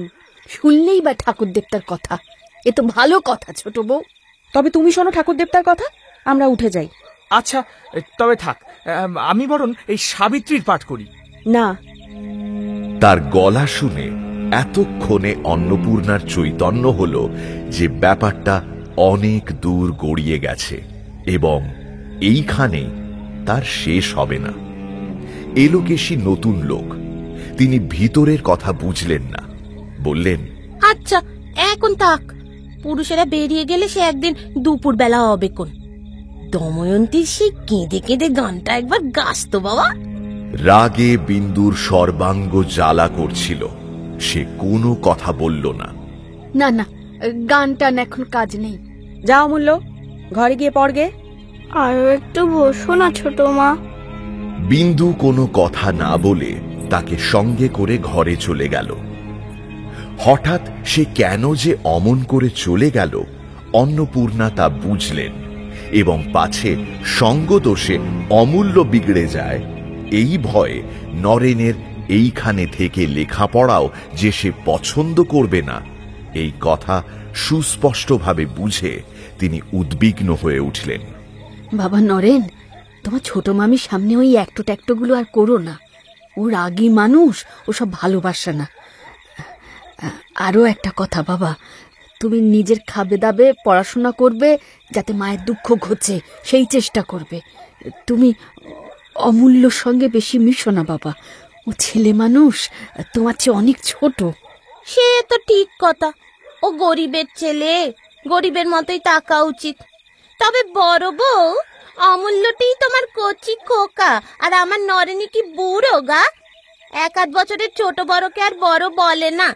শুনলেই বা ঠাকুর দেবতার কথা, এ তো ভালো কথা ছোট বউ। তবে তুমি শোনো ঠাকুর দেবতার কথা, আমরা উঠে যাই। আচ্ছা তবে থাক, আমি বরং এই সাবিত্রীর পাঠ করি। না। তার গলা শুনে এতক্ষণে অন্নপূর্ণার চৈতন্য হল যে ব্যাপারটা অনেক দূর গড়িয়ে গেছে এবং এইখানে তার শেষ হবে না। এলোকেশী নতুন লোক, তিনি ভিতরের কথা বুঝলেন না। বললেন, আচ্ছা এখন থাক, পুরুষেরা বেরিয়ে গেলে সে একদিন দুপুর বেলা হবে কোন। দময়ন্তী সেই কেঁদে কেঁদে গানটা একবার গাস তো বাবা। রাগে বিন্দুর সর্বাঙ্গ জ্বালা করছিল। সে কোনো কথা বলল না। না না, গান টান এখন কাজ নেই। যাও অমূল্য, ঘরে গিয়ে পড়গে। আরো একটু বসো না ছোট মা। বিন্দু কোনো কথা না বলে তাকে সঙ্গে করে ঘরে চলে গেল। হঠাৎ সে কেন যে অমন করে চলে গেল অন্নপূর্ণা তা বুঝলেন এবং পাছে সঙ্গদোষে অমূল্য বিগড়ে যায় এই ভয়ে নরেনের এইখানে থেকে লেখাপড়াও যে সে পছন্দ করবে না, এই কথা সুস্পষ্টভাবে বুঝে তিনি উদ্বিগ্ন হয়ে উঠলেন। বাবা নরেন, তোমার ছোট মামির সামনে ওই একটো ট্যাক্টোগুলো আর করো না। ও রাগী মানুষ, ওসব ভালোবাসে না। আরো একটা কথা বাবা, তুমি নিজের খাবে দাবে পড়াশোনা করবে, যাতে মায়ের দুঃখ ঘোচে সেই চেষ্টা করবে। তুমি অমূল্যর সঙ্গে বেশি মিশো না বাবা, ও ছেলে মানুষ, তোমার চেয়ে অনেক ছোট। সে তো ঠিক কথা, ও গরিবের ছেলে, গরিবের মতোই থাকা উচিত। তবে বড় বউ, অমূল্যটিই তোমার কচি খোকা, আর আমার নরেনি কি বুড়ো গা? 1-8 বছরের ছোট বড়কে আর বড় বলে না।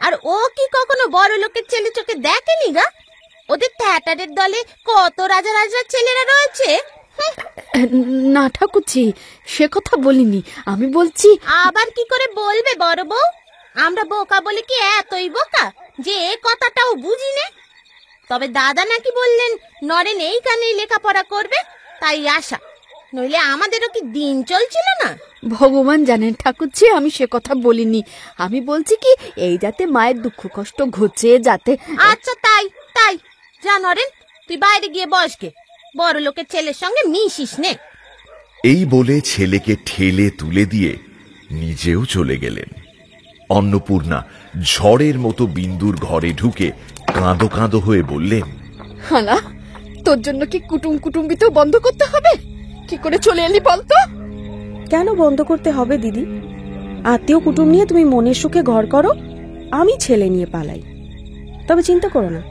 আর ও কি কখনো বড় লোকের ছেলে চোখে দেখেনি গা? ওদের থিয়েটারের দলে কত রাজা রাজার ছেলেরা রয়েছে। না ঠাকুরছি, সে কথা বলিনি, আমি বলছি। আবার কি করে বলবে বড় বউ? আমরা বোকা বলে কি এতই বোকা যে এ কথাটাও বুঝি নে? তবে দাদা নাকি বললেন নরেন এইখানেই লেখাপড়া করবে, তাই আশা, নইলে আমাদেরও কি দিন চলছিল না? ভগবান জানেন ঠাকুরছি, আমি সে কথা বলিনি। আমি বলছি কি, এই যাতে মায়ের দুঃখ কষ্ট ঘুচে যাতে। আচ্ছা তাই তাই, যা নরেন, তুই বাইরে গিয়ে বসকে, বড় লোকের ছেলের সঙ্গে মিশিস নে। এই বলে ছেলেকে ঠেলে তুলে দিয়ে নিজেও চলে গেলেন। অন্নপূর্ণা ঝড়ের মতো বিন্দুর ঘরে ঢুকে কাঁদো কাঁদো হয়ে বললেন, হালা, তোর জন্য কি কুটুম কুটুম্বিতেও বন্ধ করতে হবে? কি করে চলে এলি বলতো? কেন বন্ধ করতে হবে দিদি? আত্মীয় কুটুম নিয়ে তুমি মনের সুখে ঘর করো, আমি ছেলে নিয়ে পালাই। তবে চিন্তা করো না,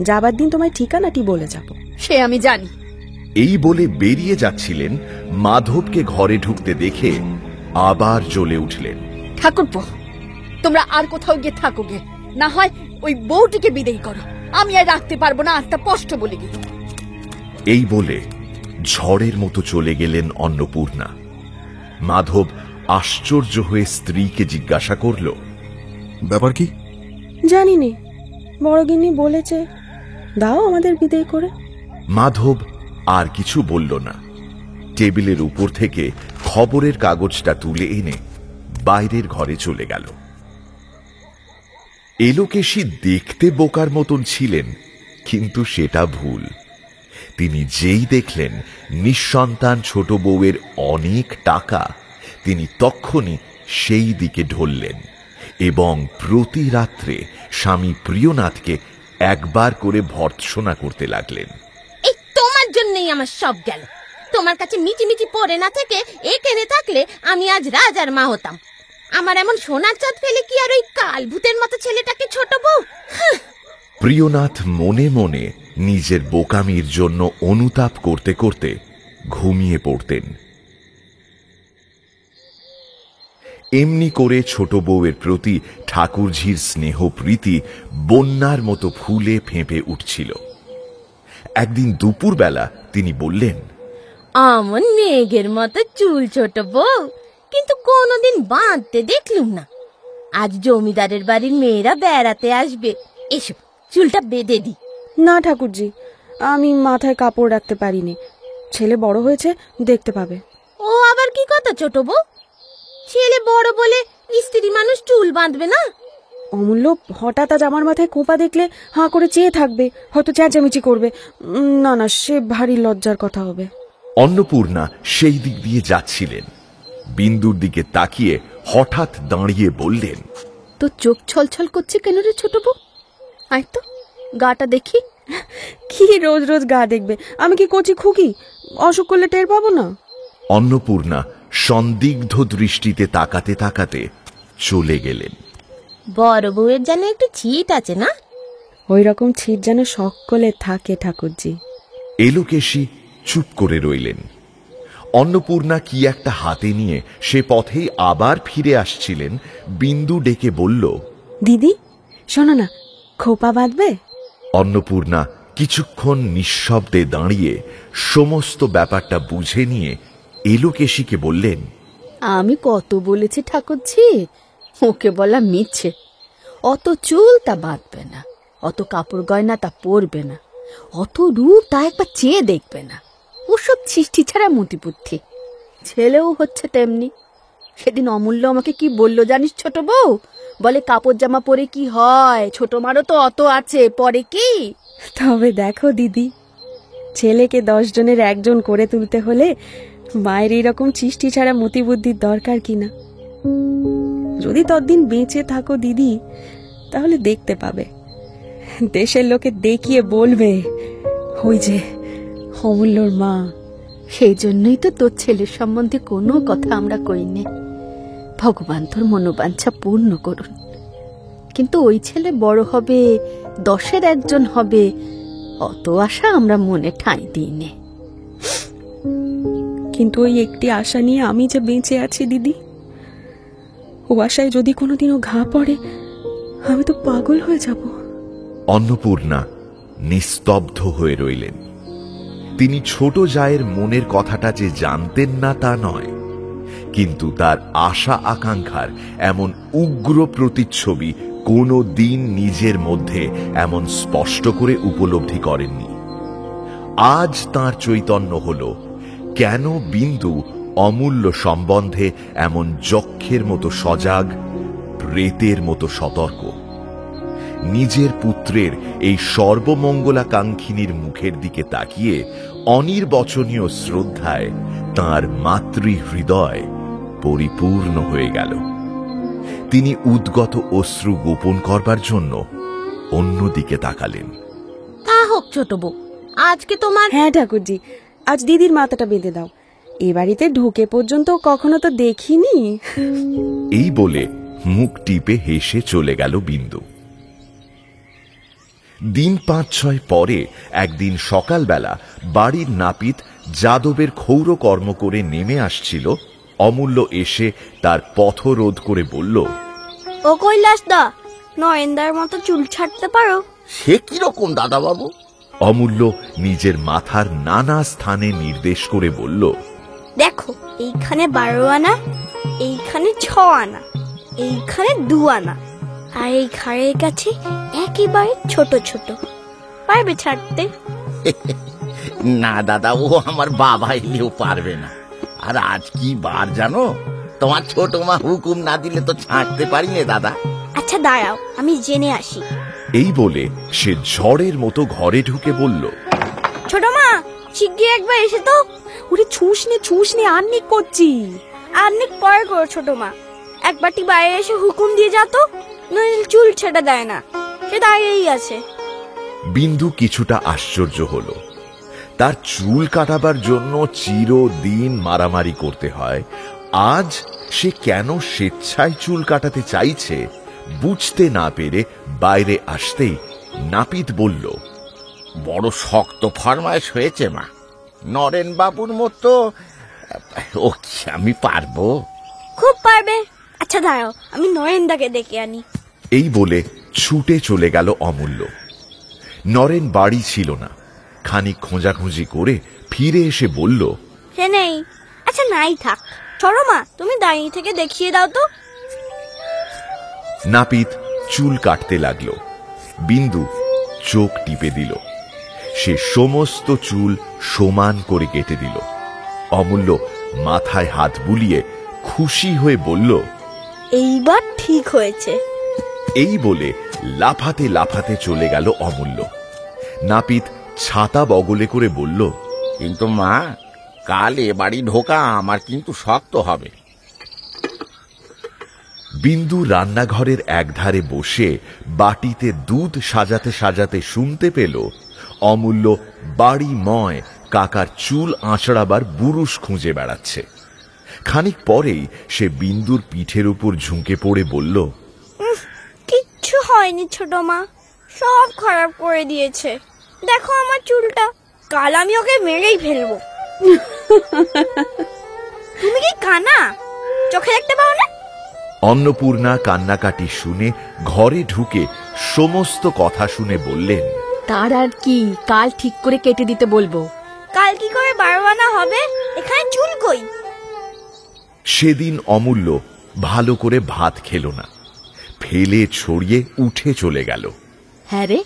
যাবার দিন তোমায় ঠিকানাটি বলে যাব। সে আমি জানি। এই বলে বেরিয়ে যাচ্ছিলেন, মাধবকে ঘরে ঢুকতে দেখে আবার জ্বলে উঠলেন। ঠাকুরপো, তোমরা আর কোথাও গিয়ে থাকো গে, না হয় ওই বউটিকে বিদায় করো, আমি আর রাখতে পারবো না, আত্মা স্পষ্ট বলে গেল। এই বলে ঝড়ের মতো চলে গেলেন অন্নপূর্ণা। মাধব আশ্চর্য হয়ে স্ত্রীকে জিজ্ঞাসা করল, ব্যাপার কি? জানি নে, বড়গিন্নি বলেছে দাও আমাদের বিদায় করে। মাধব আর কিছু বলল না। টেবিলের উপর থেকে খবরের কাগজটা তুলে এনে বাইরের ঘরে চলে গেল। এলোকেশী দেখতে বোকার মতন ছিলেন, কিন্তু সেটা ভুল। তিনি যেই দেখলেন নিঃসন্তান ছোট বউয়ের অনেক টাকা, তিনি তক্ষুনি সেই দিকে ঢললেন এবং প্রতি রাত্রে স্বামী প্রিয়নাথকে একবার করে ভর্ৎসনা করতে লাগলেন। এই তোমার জন্যই আমার সব গেল। তোমার কাছে মিচি মিচি পড়ে না থেকে এখানে থাকলে আমি আজ রাজার মা হতাম। আমার এমন সোনার চাঁদ ফেলে কি আর ওই কাল ভূতের মতো ছেলেটাকে ছোট বউ? প্রিয়নাথ মনে মনে নিজের বোকামির জন্য অনুতাপ করতে করতে ঘুমিয়ে পড়তেন। এমনি করে ছোট বউয়ের প্রতি ঠাকুরঝির স্নেহ প্রীতি বন্যার মতো ফুলে ফেঁপে উঠছিল। একদিন দুপুরবেলা তিনি বললেন, আমন মেঘের মতো চুল ছোট বউ, কিন্তু কোনোদিন বাঁধতে দেখলুম না। আজ জমিদারের বাড়ির মেয়েরা বেড়াতে আসবে, এসো চুলটা বেঁধে দি। না ঠাকুরজি, আমি মাথায় কাপড় রাখতে পারিনি, ছেলে বড় হয়েছে, দেখতে পাবে। ও আবার কি কথা ছোট বউ? ছেলে বড় বলে স্ত্রী মানুষ চুল বাঁধবে না? অমূল্য হঠাৎ আজ আমার মাথায় কোপা দেখলে হাঁ করে চেয়ে থাকবে, হয়তো চেঁচামেচি করবে। না না, সে ভারী লজ্জার কথা হবে। অন্নপূর্ণা সেই দিক দিয়ে যাচ্ছিলেন। বিন্দুর দিকে তাকিয়ে হঠাৎ দাঁড়িয়ে বললেন, তো চোখ ছলছল করছে কেন রে ছোট বউ? আয় তো, গাটা দেখি। কি রোজ রোজ গা দেখবে? আমি কি কচি খুকি? অসুখ করলে টের পাবো না? অন্নপূর্ণা সন্দিগ্ধ দৃষ্টিতে তাকাতে তাকাতে চলে গেলেন। বড় বউয়ের যেন একটু ছিট আছে না? ওই রকম ছিট যেন সকলে থাকে ঠাকুরজি। এলোকেশী চুপ করে রইলেন। অন্নপূর্ণা কি একটা হাতে নিয়ে সে পথেই আবার ফিরে আসছিলেন। বিন্দু ডেকে বলল, দিদি শোনো না, খোপা বাঁধবে? অন্নপূর্ণা কিছুক্ষণ নিঃশব্দে দাঁড়িয়ে সমস্ত ব্যাপারটা বুঝে নিয়ে এলোকেশীকে বললেন, আমি কত বলেছি ঠাকুরজি, ওকে বলা মিছে। অত চুল তা বাঁধবে না, অত কাপড় গয়না তা পরবে না, অত রূপ তা একবার চেয়ে দেখবে না। ওসব সৃষ্টি ছাড়া মতিবুদ্ধি। ছেলেও হচ্ছে তেমনি। সেদিন অমূল্য আমাকে কি বললো জানিস ছোট বউ? বলে কাপড় জামা পরে কি হয়, ছোট মারও তো অত আছে, পরে কি? তবে দেখো দিদি, ছেলেকে 10 জনের একজন করে তুলতে হলে মায়ের এইরকম চিষ্টি ছাড়া মতিবুদ্ধির দরকার কিনা। যদি ততদিন বেঁচে থাকো দিদি, তাহলে দেখতে পাবে দেশের লোকে দেখিয়ে বলবে ওই যে অমূল্যর মা। সেই জন্যই তো তোর ছেলের সম্বন্ধে কোনো কথা আমরা কইনি। ভগবান তোর মনোবাঞ্ছা পূর্ণ করুন। কিন্তু ওই ছেলে বড় হবে, 10-এর একজন হবে, অত আশা আমরা মনে ঠাঁই দিইনি। কিন্তু ওই একটি আশা নিয়ে আমি যে বেঁচে আছি দিদি, ও আশায় যদি কোনোদিনও ঘা পড়ে আমি তো পাগল হয়ে যাব। অন্নপূর্ণা নিস্তব্ধ হয়ে রইলেন। তিনি ছোট জায়ের মনের কথাটা যে জানতেন না তা নয়, কিন্তু তার আশা আকাঙ্ক্ষার এমন উগ্র প্রতিচ্ছবি কোনো দিন নিজের মধ্যে এমন স্পষ্ট করে উপলব্ধি করেননি। আজ তার চৈতন্য হল কেন বিন্দু অমূল্য সম্বন্ধে এমন যক্ষের মতো সজাগ, প্রেতের মতো সতর্ক। নিজের পুত্রের এই সর্বমঙ্গলাকাঙ্ক্ষিনীর মুখের দিকে তাকিয়ে অনির্বচনীয় শ্রদ্ধায় তাঁর মাতৃহৃদয় পরিপূর্ণ হয়ে গেল। তিনি উদ্গত অশ্রু গোপন করবার জন্য অন্যদিকে তাকালেন। তা হোক ছোট বউ, আজকে তোমার। হ্যাঁ ঠাকুরজি, আজ দিদির মাথাটা বেঁধে দাও। এ বাড়িতে ঢুকে পর্যন্ত কখনো তো দেখিনি। এই বলে মুখ টিপে হেসে চলে গেল বিন্দু। দিন 5-6 পরে একদিন সকালবেলা বাড়ির নাপিত যাদবের ক্ষৌর কর্ম করে নেমে আসছিল। অমূল্য এসে তার পথরোধ করে বলল, ও কৈলাস দা, নয়নদার মতো চুল ছাড়তে পারো? সে কিরকম দাদা বাবু? অমূল্য নিজের মাথার নানা স্থানে নির্দেশ করে বলল, দেখো, এইখানে 12 আনা, এইখানে 6 আনা, এইখানে 2 আনা, আর এই ঘাড়ের কাছে একেবারে ছোট ছোট। পারবে ছাড়তে? না দাদা, ও আমার বাবা এলেও পারবে না। আর আজ কি বার জানো? তোমার ছোট মা হুকুম না দিলে তো ছাড়তে পারি না দাদা। আচ্ছা দাঁড়াও, আমি জেনে আসি। এই বলে সে ঝড়ের মতো ঘরে ঢুকে বলল, ছোট মা, শিগগির একবার এসে তো। ওরে ছুস নে আন্নিক করছি। আন্নিক পরে করো ছোট মা, একবারটি বাইরে এসে হুকুম দিয়ে যা তো, নইলে চুল ছেড়ে দেয় না, সে দাঁড়িয়েই আছে। বিন্দু কিছুটা আশ্চর্য হল। তার চুল কাটাবার জন্য চিরদিন মারামারি করতে হয়, আজ সে কেন স্বেচ্ছায় চুল কাটাতে চাইছে বুঝতে না পেরে বাইরে আসতেই নাপিত বলল, বড় শক্ত ফরমায়েশ হয়েছে মা। নরেন বাবুর মতো ও কি আমি পারবো? খুব পারবে। আচ্ছা দাঁড়াও, আমি নরেনদাকে ডেকে আনি। এই বলে ছুটে চলে গেল অমূল্য। নরেন বাড়ি ছিল না। খানিক খোঁজাখুঁজি করে ফিরে এসে বলল, সে নেই। আচ্ছা নাই থাক, চলো মা, তুমি দাঁড়িয়ে থেকে দেখিয়ে দাও তো। নাপিত চুল কাটতে লাগলো। বিন্দু চোখ টিপে দিল। সে সমস্ত চুল সমান করে কেটে দিল। অমূল্য মাথায় হাত বুলিয়ে খুশি হয়ে বলল, এইবার ঠিক হয়েছে। এই বলে লাফাতে লাফাতে চলে গেল অমূল্য। নাপিত ছাতা বগলে করে বলল, কিন্তু মা, কাল এ বাড়ি ঢোকা আমার কিন্তু শক্ত হবে। বিন্দু রান্নাঘরের একধারে বসে বাটিতে দুধ সাজাতে সাজাতে শুনতে পেল অমূল্য বাড়িময় কাকার চুল আঁচড়াবার বুরুশ খুঁজে বেড়াচ্ছে। খানিক পরেই সে বিন্দুর পিঠের উপর ঝুঁকে পড়ে বলল, কিচ্ছু হয়নি ছোট মা, সব খারাপ করে দিয়েছে। দেখো আমার চুলটা, কাল আমি ওকে মেরেই ফেলবো। তুমি কি কানা, চোখে দেখতে পাও না? অন্নপূর্ণা কান্নাকাটি শুনে ঘরে ঢুকে সমস্ত কথা শুনে বললেন, তার আর কি, কাল ঠিক করে কেটে দিতে বলবো। কাল কি করে 12 আনা হবে? এখানে চুল কই? সেদিন অমূল্য ভালো করে ভাত খেল না, ফেলে ছড়িয়ে উঠে চলে গেল। হ্যাঁ রে,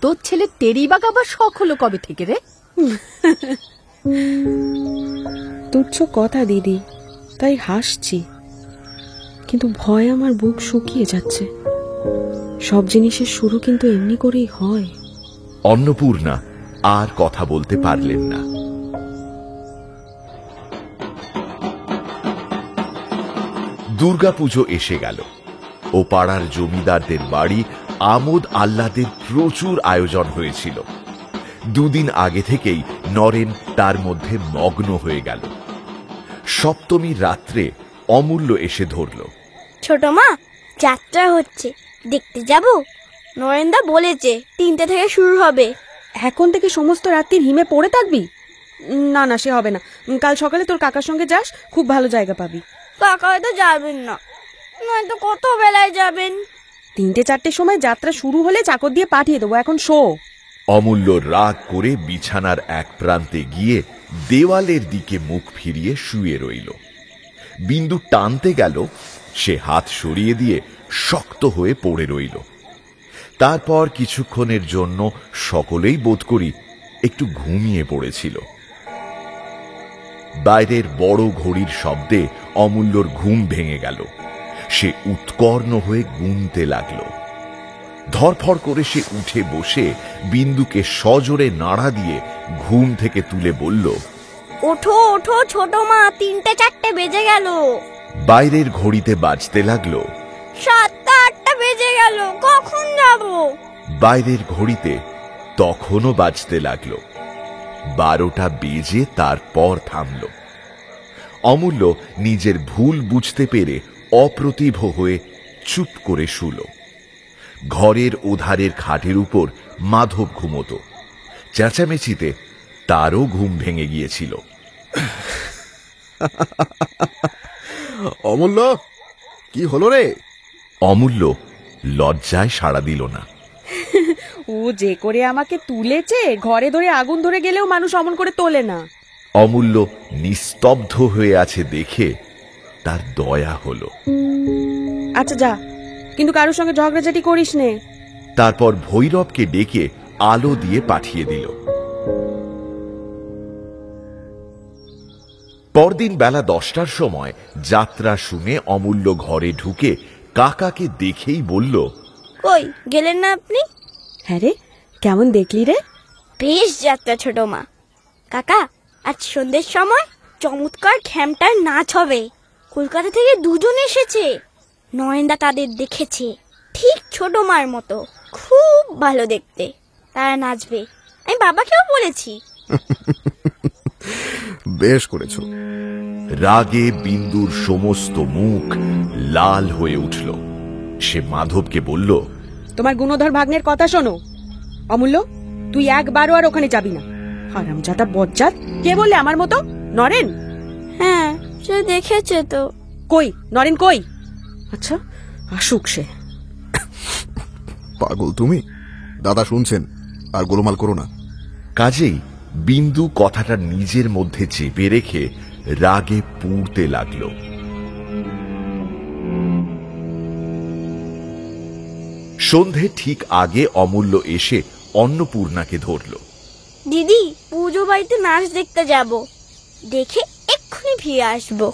তোর ছেলে তেরি বাগাবার শখ হলো কবে থেকে রে? তুচ্ছ কথা দিদি, তাই হাসছি, কিন্তু ভয় আমার বুক শুকিয়ে যাচ্ছে। সব জিনিসের শুরু কিন্তু এমনি করেই হয়। অন্নপূর্ণা আর কথা বলতে পারলেন না। দুর্গাপুজো এসে গেল ও পাড়ার জমিদারদের বাড়ি আমোদ আহ্লাদের প্রচুর আয়োজন হয়েছিল। দুদিন আগে থেকেই নরেন তার মধ্যে মগ্ন হয়ে গেল। সপ্তমীর রাত্রে অমূল্য এসে ধরল। ছোট মা, যাত্রা হচ্ছে, দেখতে যাব? নরেন্দা বলেছে 3টে থেকে শুরু হবে। এখন থেকে সমস্ত রাত্রির হিমে পড়ে থাকবি? না না, সে হবে না। কাল সকালে তোর কাকার সঙ্গে যাস, খুব ভালো জায়গা পাবি। কাকা হয়তো যাবেন না, নয়তো কত বেলায় যাবেন। 3টে-4টের সময় যাত্রা শুরু হলে চাকর দিয়ে পাঠিয়ে দেবো, এখন শো। অমূল্য রাগ করে বিছানার এক প্রান্তে গিয়ে দেওয়ালের দিকে মুখ ফিরিয়ে শুয়ে রইল। বিন্দু টানতে গেল, সে হাত সরিয়ে দিয়ে শক্ত হয়ে পড়ে রইল। তারপর কিছুক্ষণের জন্য সকলেই বোধ করি একটু ঘুমিয়ে পড়েছিল। বাইরের বড় ঘড়ির শব্দে অমূল্যর ঘুম ভেঙে গেল। সে উৎকর্ণ হয়ে গুনতে লাগল। ধরফর করে সে উঠে বসে বিন্দুকে সজোরে নাড়া দিয়ে ঘুম থেকে তুলে বলল, ওঠো ওঠো ছোট মা, 3টে-4টে বেজে গেল। বাইরের ঘড়িতে বাজতে লাগলো 7টা-8টা বেজে গেল, কখন যাব? বাইরের ঘড়িতে তখনও বাজতে লাগলো 12টা বেজে তারপর থামল। অমূল্য নিজের ভুল বুঝতে পেরে অপ্রতিভ হয়ে চুপ করে শুল। ঘরের ওধারের খাটের উপর মাধব ঘুমত। চেঁচামেচিতে তারও ঘুম ভেঙে গিয়েছিল। অমূল্য, কি হলো রে? অমূল্য লজ্জায় সাড়া দিল না। ও যে করে আমাকে তুলেছে, ঘরে ধরে আগুন ধরে গেলেও মানুষ অমন করে তোলে না। অমূল্য নিস্তব্ধ হয়ে আছে দেখে তার দয়া হলো। আচ্ছা যা, কিন্তু কারোর সঙ্গে ঝগড়াঝাটি করিস নে। তারপর ভৈরবকে ডেকে আলো দিয়ে পাঠিয়ে দিল। পরদিন বেলা 10টার সময় যাত্রা শুনে অমূল্য ঘরে ঢুকে কাকাকে দেখেই বলল, কই গেলেন না আপনি? হ্যাঁ রে, কেমন দেখলি রে? বেশ যাত্রা ছোট মা। কাকা, আজ সন্ধ্যের সময় চমৎকার খ্যামটার নাচ হবে। কলকাতা থেকে 2জন এসেছে। নরেন্দা তাদের দেখেছে, ঠিক ছোট মার মতো, খুব ভালো দেখতে। তারা নাচবে, আমি বাবাকেও বলেছি। বেশ করেছো। রাগে বিন্দুর সমস্ত মুখ লাল হয়ে উঠল। সে মাধবকে বলল, তোমার গুণধর ভাগ্নের কথা শোনো। অমূল্য, তুই একবারও আর ওখানে যাবি না। হারামজাদা বজ্জাত। কে বললে আমার মতো? নরেন? হ্যাঁ, সে দেখেছে তো। কই নরেন, কই? আচ্ছা, আসুক সে। পাগল তুমি? দাদা শুনছেন, আর গোলমাল করো না। কাজেই বিন্দু কথাটা নিজের মধ্যে চেপে রেখে রাগে পুড়তে লাগল। সন্ধে ঠিক আগে অমূল্য এসে অন্নপূর্ণাকে ধরল। দিদি, পুজো বাড়িতে নাচ দেখতে যাব, দেখে এক্ষুনি ফিরে আসবো।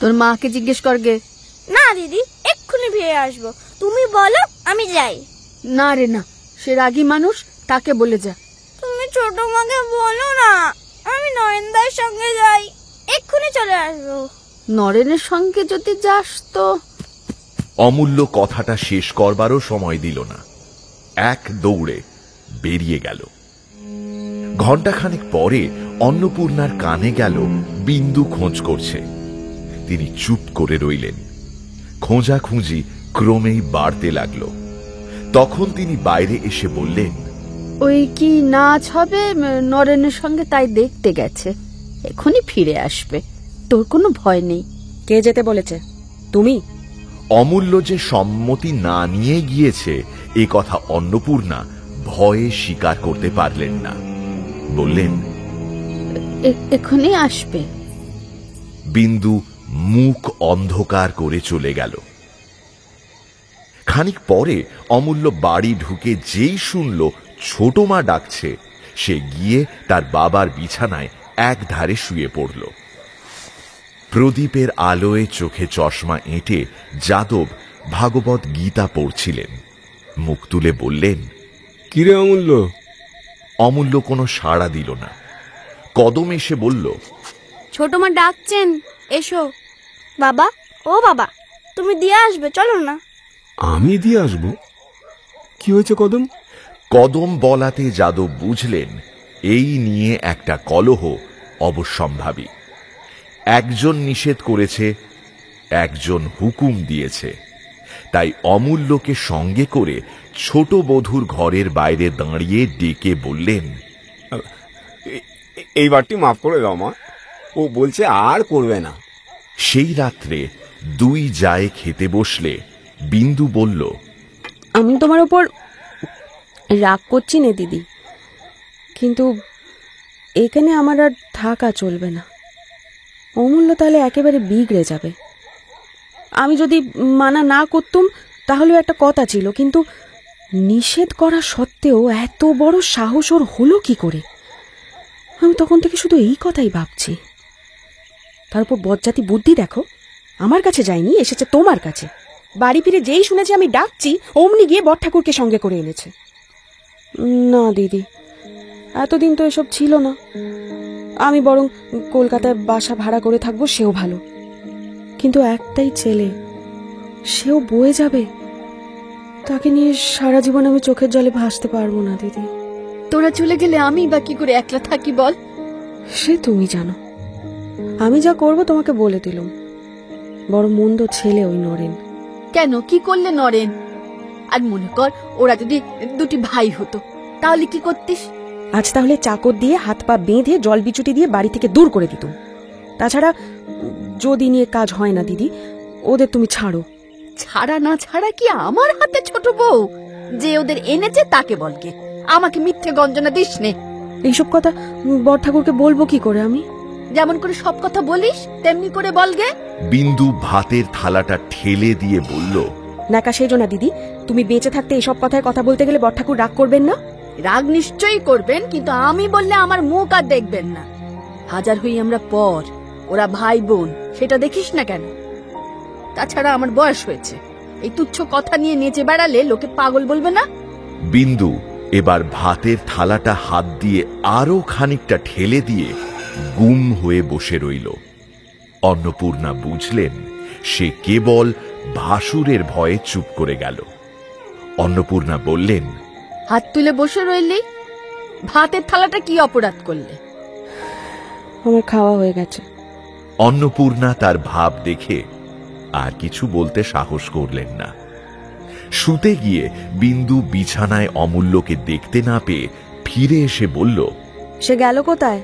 তোর মাকে জিজ্ঞেস করগে। না দিদি, এক্ষুনি ফিরে আসবো। তুমি বলো, আমি যাই। না রে না, সে রাগী মানুষ, তাকে বলে যা। তুমি ছোট মাকে বলো না, আমি নরেন্দার সঙ্গে যাই, এক্ষুনি চলে আসবো। নরেনের সঙ্গে যদি যাস তো। অমূল্য কথাটা শেষ করবারও সময় দিল না, এক দৌড়ে বেরিয়ে গেল। ঘণ্টাখানেক পরে অন্নপূর্ণার কানে গেল বিন্দু খোঁজ করছে। তিনি চুপ করে রইলেন। খোঁজাখুঁজি ক্রমেই বাড়তে লাগলো। তখন তিনি বাইরে এসে বললেন, ওই কি নাচ হবে নরেনের সঙ্গে, তাই দেখতে গেছে, এখনই ফিরে আসবে, তোর কোনো ভয় নেই। কে যেতে বলেছে? তুমি? অমূল্য যে সম্মতি না নিয়ে গিয়েছে এ কথা অন্নপূর্ণা ভয়ে স্বীকার করতে পারলেন না। বললেন, এখনই আসবে। বিন্দু মুখ অন্ধকার করে চলে গেল। খানিক পরে অমূল্য বাড়ি ঢুকে যেই শুনল ছোট মা ডাকছে, সে গিয়ে তার বাবার বিছানায় এক ধারে শুয়ে পড়ল। প্রদীপের আলোয় চোখে চশমা এঁটে যাদব ভাগবত গীতা পড়ছিলেন। মুখ তুলে বললেন, কিরে অমূল্য? অমূল্য কোনো সাড়া দিল না। কদম এসে বলল, ছোট মা ডাকছেন, এসো। বাবা, ও বাবা, তুমি দিয়ে আসবে, চলো না। আমি দিয়ে আসবো? কি হয়েছে কদম? কদম বলাতে যাদব বুঝলেন এই নিয়ে একটা কলহ অবশ্যম্ভাবী। একজন নিষেধ করেছে, একজন হুকুম দিয়েছে। তাই অমূল্যকে সঙ্গে করে ছোট বধূর ঘরের বাইরে দাঁড়িয়ে ডেকে বললেন, এইবারটি মাফ করে দাও মা, ও বলছে আর করবে না। সেই রাত্রে দুই যায় খেতে বসলে বিন্দু বলল, আমি তোমার ওপর রাগ করছি না দিদি, কিন্তু এখানে আমার আর থাকা চলবে না। অমূল্য তাহলে একেবারে বিগড়ে যাবে। আমি যদি মানা না করতুম তাহলেও একটা কথা ছিল, কিন্তু নিষেধ করা সত্ত্বেও এত বড় সাহস ওর হলো কি করে? আমি তখন থেকে শুধু এই কথাই ভাবছি। তারপর বজ্জাতি বুদ্ধি দেখো, আমার কাছে যায়নি, এসেছে তোমার কাছে। বাড়ি ফিরে যেই শুনেছে আমি ডাকছি, অমনি গিয়ে বড় ঠাকুরকে সঙ্গে করে এনেছে। না দিদি, এতদিন তো এসব ছিল না। আমি বরং কলকাতায় বাসা ভাড়া করে থাকবো, সেও ভালো। কিন্তু একটাই ছেলে, সেও বয়ে যাবে। তাকে নিয়ে সারা জীবন আমি চোখের জলে ভাসতে পারবো না দিদি। তোরা চলে গেলে আমি বা কি করে একলা থাকি বল? সে তুমি জানো। আমি যা করব তোমাকে বলে দিলুম। বড় মন্দ ছেলে ওই নরেন। কেন, কি করলে নরেন? আর মনে কর ওরা যদি দুটি ভাই হতো, তাহলে কি করতিস? আজ তাহলে চাকর দিয়ে হাত পা বেঁধে জল বিচুটি দিয়ে বাড়ি থেকে দূর করে দিতুম। তাছাড়া যদি নিয়ে কাজ হয় না দিদি, ওদের তুমি ছাড়ো। ছাড়া না ছাড়া কি আমার হাতে, ছোট বউ? যে ওদের এনেছে তাকে বলকে, আমাকে মিথ্যে গঞ্জনা দিস নে। এইসব কথা বড় ঠাকুরকে বলবো কি করে? আমি যেমন করে সব কথা বলিস তেমনি করে বলগে। বিন্দু ভাতের থালাটা ঠেলে দিয়ে বলল, নাকা সেজো না দিদি। তুমি বেঁচে থাকতে এসব কথায় কথা বলতে গেলে বড় ঠাকুর রাগ করবেন না? রাগ নিশ্চয়ই করবেন, কিন্তু আমি বললে আমার মুখ আর দেখবেন না। হাজার হই আমরা পর, ওরা ভাই বোন, সেটা দেখিস না কেন? তাছাড়া আমার বয়স হয়েছে, এই তুচ্ছ কথা নিয়ে নেচে বেড়ালে লোকে পাগল বলবে না? বিন্দু এবার ভাতের থালাটা হাত দিয়ে আরো খানিকটা ঠেলে দিয়ে গুম হয়ে বসে রইল। অন্নপূর্ণা বুঝলেন সে কেবল ভাসুরের ভয়ে চুপ করে গেল। অন্নপূর্ণা বললেন, হাত তুলে বসে রইলি? ভাতের থালাটা কি অপরাধ করলে? আমার খাওয়া হয়ে গেছে। অন্নপূর্ণা তার ভাব দেখে আর কিছু বলতে সাহস করলেন না। শুতে গিয়ে বিন্দু বিছানায় অমূল্যকে দেখতে না পেয়ে ফিরে এসে বলল, সে গেল কোথায়?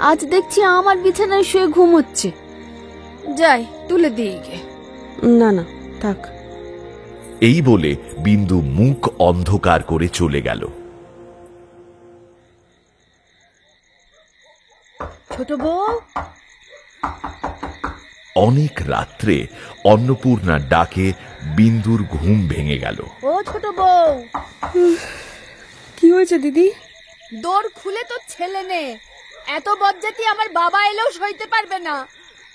আজ দেখছি আমার বিছানায় শুয়ে ঘুমোচ্ছে। যাই তুলে দিয়ে গে। না না, থাক। এই বলে বিন্দু মুখ অন্ধকার করে চলে গেল। ছোট বউ। অনেক রাত্রে অন্নপূর্ণার ডাকে বিন্দুর ঘুম ভেঙে গেল। ও ছোট বউ। কি হয়েছে দিদি? দৌড় খুলে তো ছেলে নে, এত বজ্জাতি আমার বাবা এলেও সইতে পারবে না।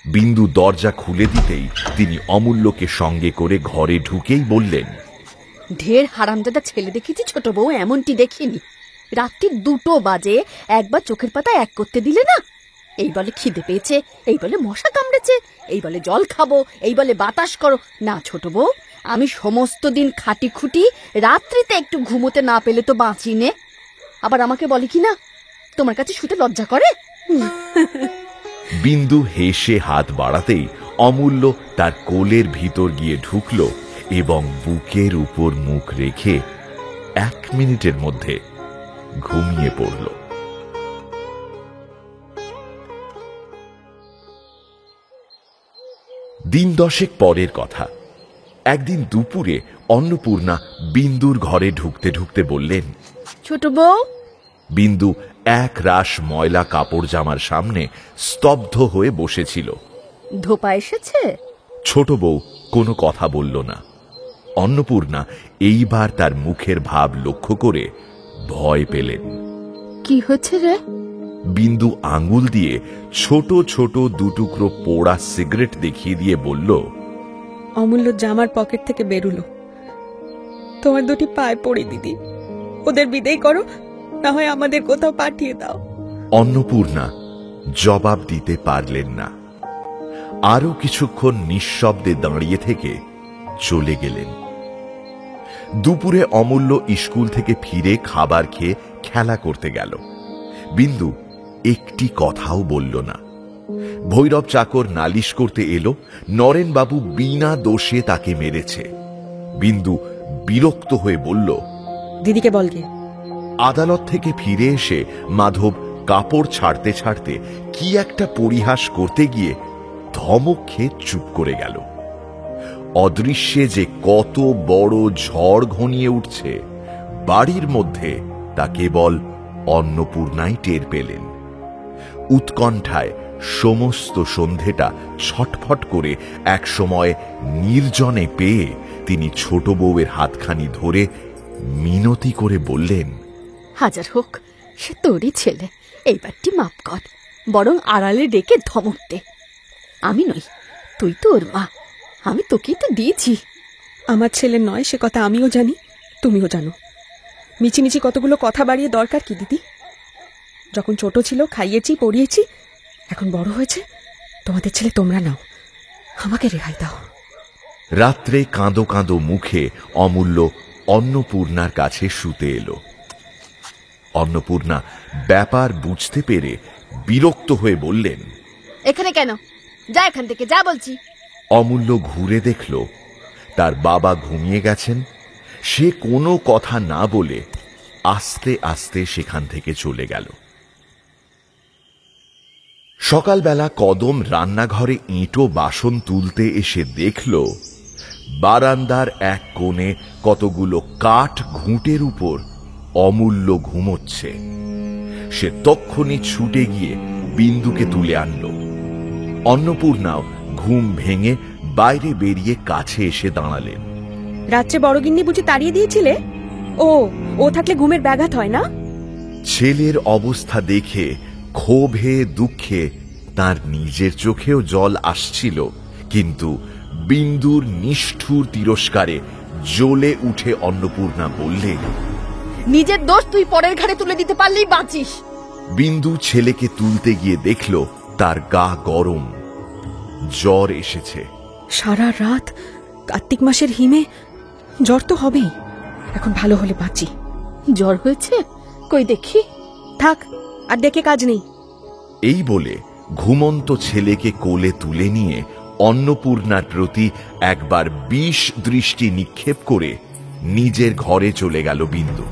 বিন্দু দরজা খুলে দিতেই তিনি অমূল্যকে সঙ্গে করে ঘরে ঢুকেই বললেন, ঢের হারামজাদা ছেলে দেখেছি ছোট বউ, এমনটি দেখিনি। রাত্রি 2টো বাজে, একবার চোখের পাতা এক করতে দিলে না। এই বলে খিদে পেয়েছে, এই বলে মশা কামড়েছে, এই বলে জল খাবো, এই বলে বাতাস করো। না ছোট বউ, আমি সমস্ত দিন খাটি খুটি, রাত্রিতে একটু ঘুমোতে না পেলে তো বাঁচি নে। আবার আমাকে বলে কি না, তোমার কাছে শুতে লজ্জা করে? বিন্দু হেসে হাত বাড়াতেই অমূল্য তার কোলের ভিতর গিয়ে ঢুকল এবং বুকের উপর মুখ রেখে 1 মিনিটের মধ্যে ঘুমিয়ে পড়ল। দিন 10 পরের কথা। একদিন দুপুরে অন্নপূর্ণা বিন্দুর ঘরে ঢুকতে ঢুকতে বললেন, ছোট বউ। বিন্দু এক রাশ ময়লা কাপড় জামার সামনে স্তব্ধ হয়ে বসেছিল। ধোপা এসেছে? ছোট বউ কোনো কথা বলল না। অন্নপূর্ণা এইবার তার মুখের ভাব লক্ষ্য করে ভয় পেলেন। কি হচ্ছে রে? বিন্দু আঙ্গুল দিয়ে ছোট ছোট 2 টুকরো পোড়া সিগারেট দেখিয়ে দিয়ে বলল, অমূল্য জামার পকেট থেকে বেরুলো। তোমার 2টি পায়ে পড়ি দিদি, ওদের বিদায় করো, না হয় আমাদের কোথাও পাঠিয়ে দাও। অন্নপূর্ণা জবাব দিতে পারলেন না। আরো কিছুক্ষণ নিঃশব্দে দাঁড়িয়ে থেকে চলে গেলেন। দুপুরে অমূল্য স্কুল থেকে ফিরে খাবার খেয়ে খেলা করতে গেল। বিন্দু একটি কথাও বলল না। ভৈরব চাকর নালিশ করতে এলো নরেনবাবু বিনা দোষে তাকে মেরেছে। বিন্দু বিরক্ত হয়ে বলল, দিদিকে বলগে। আদালত থেকে ফিরে এসে মাধব কাপড় ছাড়তে ছাড়তে কি একটা পরিহাস করতে গিয়ে ধমক খেয়ে চুপ করে গেল। অদৃশ্যে যে কত বড় ঝড় ঘনিয়ে উঠছে বাড়ির মধ্যে তা কেবল অন্নপূর্ণাই টের পেলেন। উৎকণ্ঠায় সমস্ত সন্ধেটা ছটফট করে একসময় নির্জনে পেয়ে তিনি ছোট বউয়ের হাতখানি ধরে মিনতি করে বললেন, হাজার হোক সে তোরই ছেলে, এইবারটি মাপ কর, বরং আড়ালে ডেকে ধমক দে। আমি নই, তুই তো ওর মা, আমি তোকেই তো দিয়েছি। আমার ছেলে নয় সে কথা আমিও জানি, তুমিও জানো। মিছিমিছি কতগুলো কথা বাড়িয়ে দরকার কি দিদি? যখন ছোট ছিল খাইয়েছি পড়িয়েছি, এখন বড় হয়েছে, তোমাদের ছেলে তোমরা নাও, আমাকে রেহাই দাও। রাত্রে কাঁদো কাঁদো মুখে অমূল্য অন্নপূর্ণার কাছে শুতে এলো। অন্নপূর্ণা ব্যাপার বুঝতে পেরে বিরক্ত হয়ে বললেন, এখানে কেন? যা এখান থেকে, যা বলছি। অমূল্য ঘুরে দেখল তার বাবা ঘুমিয়ে গেছেন। সে কোনো কথা না বলে আস্তে আস্তে সেখান থেকে চলে গেল। সকালবেলা কদম রান্নাঘরে ইঁটো বাসন তুলতে এসে দেখল বারান্দার এক কোণে কতগুলো কাঠ ঘুঁটের উপর অমূল্য ঘুমোচ্ছে। সে তক্ষুনি ছুটে গিয়ে বিন্দুকে তুলে আনল। অন্নপূর্ণাও ঘুম ভেঙে বাইরে বেরিয়ে কাছে এসে দাঁড়ালেন। রাত্রে বড়গিন্নি বুঝি তাড়িয়ে দিয়েছিলে? ও থাকলে ঘুমের ব্যাঘাত হয় না? ছেলের অবস্থা দেখে ক্ষোভে দুঃখে তার নিজের চোখেও জল আসছিল, কিন্তু বিন্দুর নিষ্ঠুর তিরস্কারে জ্বলে উঠে অন্নপূর্ণা বললেন, নিজের দোষ তুই পরের ঘাড়ে তুলে দিতে পারলেই বাঁচিস। বিন্দু ছেলেকে তুলতে গিয়ে দেখল তার গা গরম, জ্বর এসেছে। সারা রাত কার্তিক মাসের হিমে জ্বর তো হবেই, এখন ভালো হলে বাঁচি। জ্বর হয়েছে? কই দেখি। থাক, আর দেখে কাজ নেই। এই বলে ঘুমন্ত ছেলেকে কোলে তুলে নিয়ে অন্নপূর্ণার প্রতি একবার বিষ দৃষ্টি নিক্ষেপ করে নিজের ঘরে চলে গেল বিন্দু।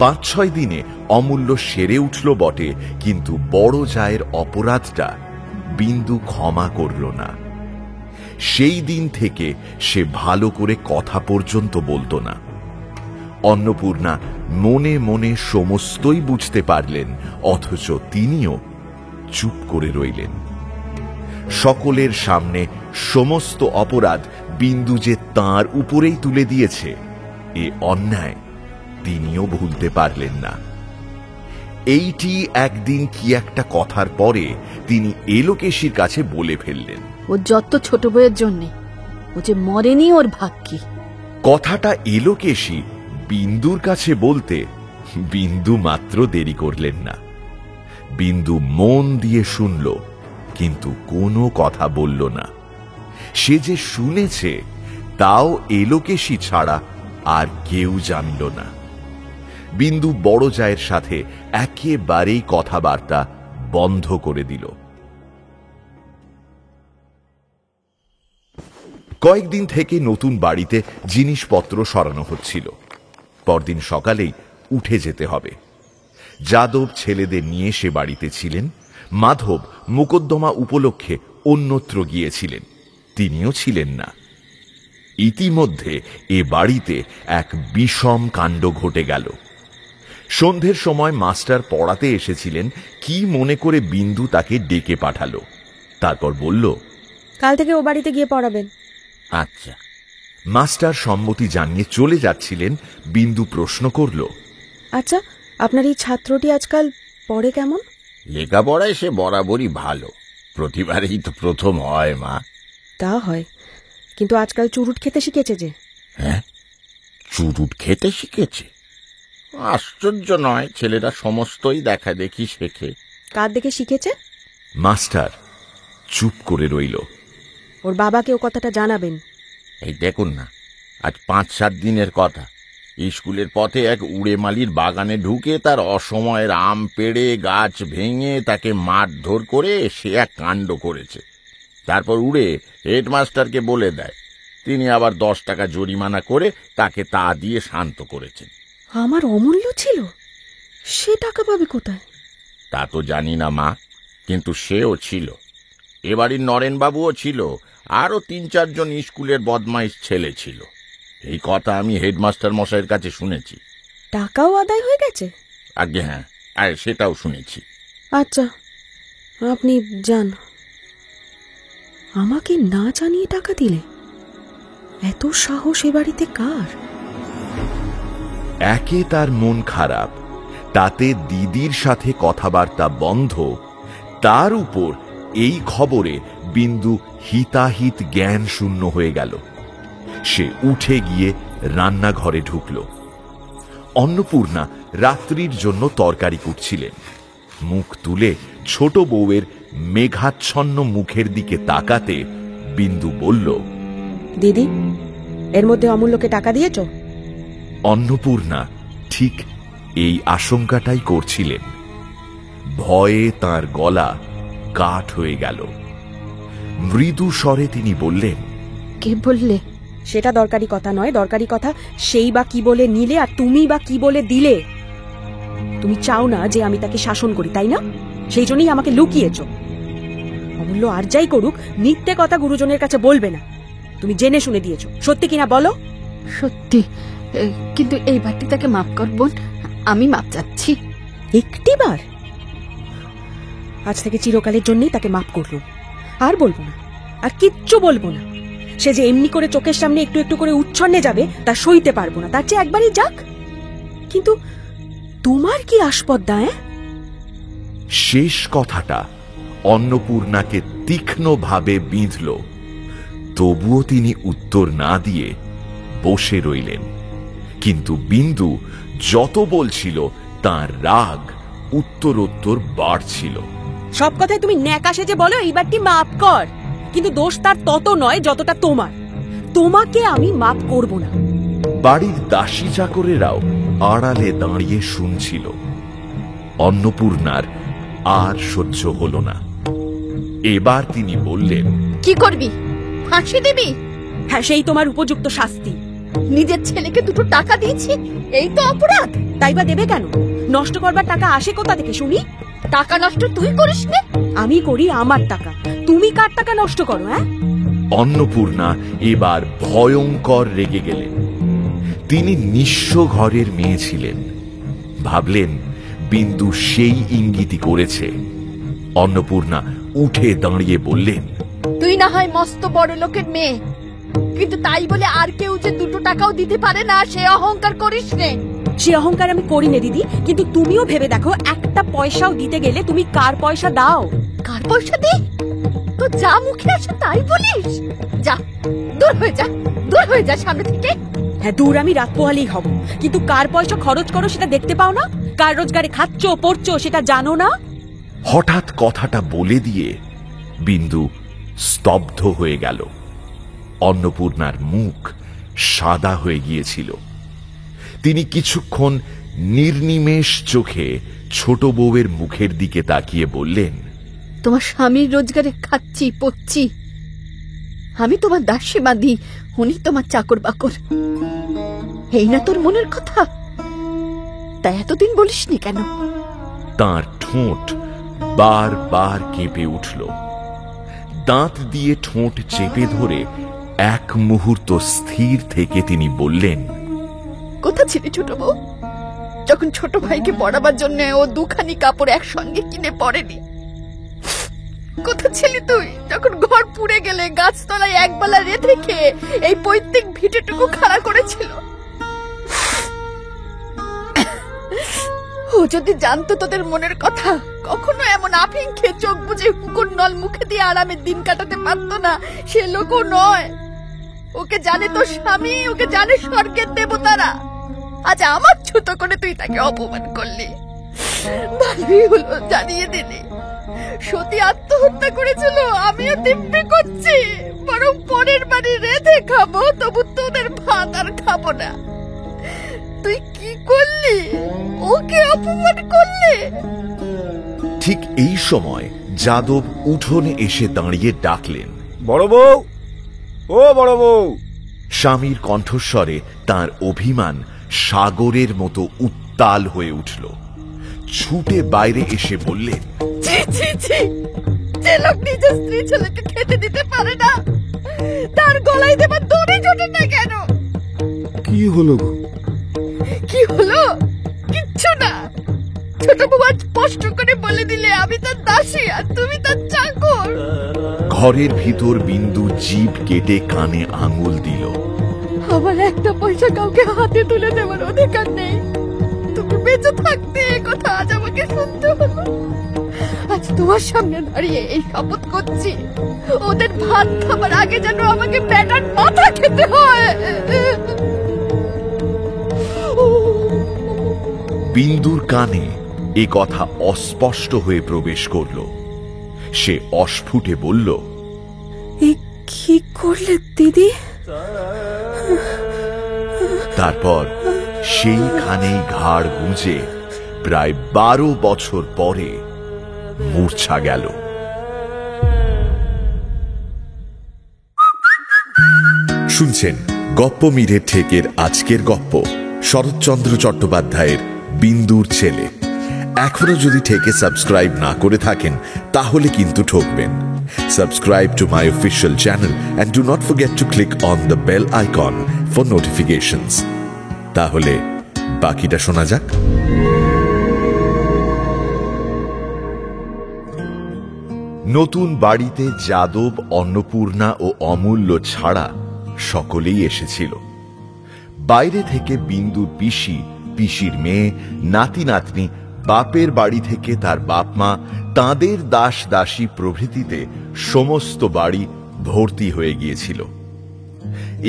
5-6 দিনে অমূল্য সেরে উঠল বটে, কিন্তু বড় জায়ের অপরাধটা বিন্দু ক্ষমা করল না। সেই দিন থেকে সে ভালো করে কথা পর্যন্ত বলতো না। অন্নপূর্ণা মনে মনে সমস্তই বুঝতে পারলেন, অথচ তিনিও চুপ করে রইলেন। সকলের সামনে সমস্ত অপরাধ বিন্দু যে তাঁর উপরেই তুলে দিয়েছে, এ অন্যায় তিনিও ভুলতে পারলেন না। এইটি একদিন কি একটা কথার পরে তিনি এলোকেশীর কাছে বলে ফেললেন, ও যত ছোট বউয়ের জন্যে, ও যে মরেনি ওর ভাগ্যি। কথাটা এলোকেশী বিন্দুর কাছে বলতে বিন্দু মাত্র দেরি করলেন না। বিন্দু মন দিয়ে শুনল, কিন্তু কোনো কথা বলল না। সে যে শুনেছে তাও এলোকেশী ছাড়া আর কেউ জানল না। বিন্দু বড় জায়ের সাথে একেবারেই কথাবার্তা বন্ধ করে দিল। কয়েকদিন থেকে নতুন বাড়িতে জিনিসপত্র সরানো হচ্ছিল। পরদিন সকালেই উঠে যেতে হবে। যাদব ছেলেদের নিয়ে সে বাড়িতে ছিলেন। মাধব মোকদ্দমা উপলক্ষে অন্যত্র গিয়েছিলেন, তিনিও ছিলেন না। ইতিমধ্যে এ বাড়িতে এক বিষম কাণ্ড ঘটে গেল। সন্ধ্যের সময় মাস্টার পড়াতে এসেছিলেন, কি মনে করে বিন্দু তাকে ডেকে পাঠালো। তারপর বলল, কাল থেকে ও বাড়িতে গিয়ে পড়াবেন। আচ্ছা। মাস্টার সম্মতি জানিয়ে চলে যাচ্ছিলেন। বিন্দু প্রশ্ন করল, আচ্ছা, আপনার এই ছাত্রটি আজকাল পড়ে কেমন? লেখাপড়ায় সে বরাবরই ভালো, প্রতিবারেই তো প্রথম হয় মা। তা হয়, কিন্তু আজকাল চুরুট খেতে শিখেছে যে। হ্যাঁ, চুরুট খেতে শিখেছে? আশ্চর্য নয়, ছেলেরা সমস্তই দেখা দেখি শেখে। কার দেখে শিখেছে? মাস্টার চুপ করে রইল। ওর বাবাকে ও কথাটা জানাবেন। এই দেখুন না, আজ 5-7 দিনের কথা। স্কুলের পথে এক উড়েমালির বাগানে ঢুকে তার অসময়ের আম পেড়ে গাছ ভেঙে তাকে মারধর করে সে এক কাণ্ড করেছে। তারপর উড়ে হেডমাস্টারকে বলে দেয়। তিনি আবার 10 টাকা জরিমানা করে তাকে তা দিয়ে শান্ত করেছেন। আমার অমূল্য ছিল, সে টাকা পাবে কোথায়? তা তো জানি না মা, কিন্তু সেও ছিল। এবাড়ির নরেনবাবুও ছিল, আরো 3-4 জন স্কুলের বদমাইশ ছেলে ছিল। এই কথা আমি হেডমাস্টার মশাইয়ের কাছে শুনেছি। টাকাও আদায় হয়ে গেছে? আগে হ্যাঁ, আর সেটাও শুনেছি। আচ্ছা, আপনি যান। আমাকে না জানিয়ে টাকা দিলে? এত সাহস এ বাড়িতে কার? একে তার মন খারাপ, তাতে দিদির সাথে কথাবার্তা বন্ধ, তার উপর এই খবরে বিন্দু হিতাহিত জ্ঞান শূন্য হয়ে গেল। সে উঠে গিয়ে রান্নাঘরে ঢুকল। অন্নপূর্ণা রাত্রির জন্য তরকারি কুটছিলেন। মুখ তুলে ছোট বউয়ের মেঘাচ্ছন্ন মুখের দিকে তাকাতে বিন্দু বলল, দিদি, এর মধ্যে অমূল্যকে টাকা দিয়েছ? অন্নপূর্ণা ঠিক এই আশঙ্কাটাই করছিলেন। ভয়ে তার গলা কাঠ হয়ে গেল। মৃদু স্বরে তিনি বললেন, কে বললে? সেটা দরকারি কথা নয়। দরকারি কথা সেই বা কি বলে নিলে আর তুমি বা কি বলে দিলে। তুমি চাও না যে আমি তাকে শাসন করি, তাই না? সেই জন্যই আমাকে লুকিয়েছ। অমূল্য আর যাই করুক, মিথ্যে কথা গুরুজনের কাছে বলবে না। তুমি জেনে শুনে দিয়েছ, সত্যি কিনা বলো? সত্যি, কিন্তু এইবারটি তাকে মাফ কর বোন, আমি মাপ চাচ্ছি। একটিবার? আজ থেকে চিরকালের জন্যই তাকে মাফ করলুম। আর বলবো না, আর কিচ্ছু বলবো না। সে যে এমনি করে চোখের সামনে একটু একটু করে উচ্ছন্নে যাবে তা সইতে পারবো না। তার চেয়ে একবারই যাক। কিন্তু তোমার কি আসপদ্দা? শেষ কথাটা অন্নপূর্ণাকে তীক্ষ্ণভাবে বিঁধল। তবুও তিনি উত্তর না দিয়ে বসে রইলেন। কিন্তু বিন্দু যত বলছিল তার রাগ উত্তরোত্তর বাড়ছিল। সব কথায় তুমি ন্যাকা সেজে বলো এইবারটি মাফ কর, কিন্তু দোষ তার তত নয় যতটা তোমার। তোমাকে আমি মাফ করব না। বাড়ির দাসী চাকরেরাও আড়ালে দাঁড়িয়ে শুনছিল। অন্নপূর্ণার আর সহ্য হল না। এবার তিনি বললেন, কি করবি? ফাঁসি দিবি? হ্যাঁ, সেই তোমার উপযুক্ত শাস্তি। নিজের ছেলেকে 2 টাকা দিয়েছি, এই তো অপরাধ। তাই বা দেবে কেন? নষ্ট করবার টাকা আসে কোথা থেকে শুনি? টাকা নষ্ট তুই করিস না? আমি করি আমার টাকা। তুমি কার টাকা নষ্ট করো? অন্নপূর্ণা এবার ভয়ঙ্কর রেগে গেলেন। তিনি নিঃস্ব ঘরের মেয়ে ছিলেন। ভাবলেন বিন্দু সেই ইঙ্গিতই করেছে। অন্নপূর্ণা উঠে দাঁড়িয়ে বললেন, তুই না হয় মস্ত বড় লোকের মেয়ে, কিন্তু তাই বলে আর কেউ যে 2 টাকাও দিতে পারে না সে অহংকার করিস নে। সে অহংকার আমি করি না দিদি, কিন্তু তুমিও ভেবে দেখো, একটা পয়সাও দিতে গেলে তুমি কার পয়সা দাও? কার পয়সা দি? তো যা মুখে আসে তাই বলিস। যা, দূর হয়ে যা, দূর হয়ে যা সামনে থেকে। হ্যাঁ, দূর আমি রাত পোহালেই হব, কিন্তু কার পয়সা খরচ করো সেটা দেখতে পাও না? কার রোজগারে খাচ্ছ পড়ছো সেটা জানো না? হঠাৎ কথাটা বলে দিয়ে বিন্দু স্তব্ধ হয়ে গেল। অন্নপূর্ণার মুখ সাদা হয়ে গিয়েছিল। তিনি কিছুক্ষণ নির্নিমেষ চোখে ছোট বউয়ের মুখের দিকে তাকিয়ে বললেন, তোমার স্বামীর রোজগারে খাচ্ছি পড়ছি, আমি তোমার দাসী বাঁধি, উনি তোমার চাকর বাকর। এই না তোর মনের কথা? তাই এতদিন বলিসনি কেন? তার ঠোঁট বারবার কেঁপে উঠল। দাঁত দিয়ে ঠোঁট চেপে ধরে এক মুহূর্ত স্থির থেকে তিনি বললেন, কোথা ছিলি ছোট বউ, যখন ছোট ভাইকে পড়াবার জন্য ও 2খানি কাপড় একসঙ্গে কিনে পড়েনি? কোথা ছিলি তুই যখন ঘর পুড়ে গেলে গাছতলায় একবেলা রেঁধে খেয়ে এই পৈতৃক ভিটেটুকু খাড়া করেছিল? ও যদি জানতো তোদের মনের কথা, কখনো এমন আফিং খেয়ে চোখ বুঝে হুকুর নল মুখে দিয়ে আরামের দিন কাটাতে পারতো না। সে লোকও নয়। ওকে জানে তোর স্বামী, ওকে জানে স্বর্গের দেবতারা। আজ আমার ছোট করে তুই তাকে অপমান করলি। ভালোই হলো জানিয়ে দিলি। সতী আত্মহত্যা করেছিল, আমিও দিব্যি করছি। বরং পরের বাড়ি রেঁধে খাবো, তবু তোদের ভাত আর খাবো না। তুই কি করলি? ওকে অপমান করলি। ঠিক এই সময় যাদব উঠোনে এসে দাঁড়িয়ে ডাকলেন, বড় বউ, ও বড় বউ। স্বামীর কণ্ঠস্বরে তার অভিমান সাগরের মতো উত্তাল হয়ে উঠল। ছুটে বাইরে এসে বললেন, ছি ছি ছি, যে লোক নিজের স্ত্রী ছেলেকে খেতে দিতে পারে না, তার গলায় দেবার দড়ি জোটে না কেন? কি হলো গো? কি হলো? কিচ্ছু না। ছোট বউ আজ স্পষ্ট করে বলে দিলে আমি তার দাসী আর তুমি তার চাকর। ঘরের ভিতর বিন্দু জিভ কেটে কানে আঙুল দিল। আমার একটা পয়সা কাউকে হাতে তুলে দেওয়ার অধিকার নেই। তুমি বেঁচে থাকতে এ কথা আজ আমাকে শুনতে হলো। আজ তোমার সামনে দাঁড়িয়ে এই শপথ করছি, ওদের ভাত খাবার আগে যেন আমাকে ব্যাটার মাথা খেতে হয়। বিন্দুর কানে এ কথা অস্পষ্ট হয়ে প্রবেশ করল। সে অস্ফুটে বলল, কি করলে দিদি? তারপর সেইখানেই ঘাড় গুঁজে প্রায় 12 বছর পরে মূর্ছা গেল। শুনছেন গপ্পমীরের ঠেকের আজকের গপ্প, শরৎচন্দ্র চট্টোপাধ্যায়ের বিন্দুর ছেলে। এখনো যদি ঠেকে সাবস্ক্রাইব না করে থাকেন তাহলে কিন্তু ঠকবেন। Subscribe to my official channel and do not forget to click on the bell icon for notifications. তাহলে বাকিটা শোনা যাক। নতুন বাড়িতে যাদব, অন্নপূর্ণা ও অমূল্য ছাড়া সকলেই এসেছিল। বাইরে থেকে বিন্দুর পিসি, পিসির মেয়ে, নাতি নাতনি, বাপের বাড়ি থেকে তার বাপ মা, তাঁদের দাস দাসী প্রভৃতিতে সমস্ত বাড়ি ভর্তি হয়ে গিয়েছিল।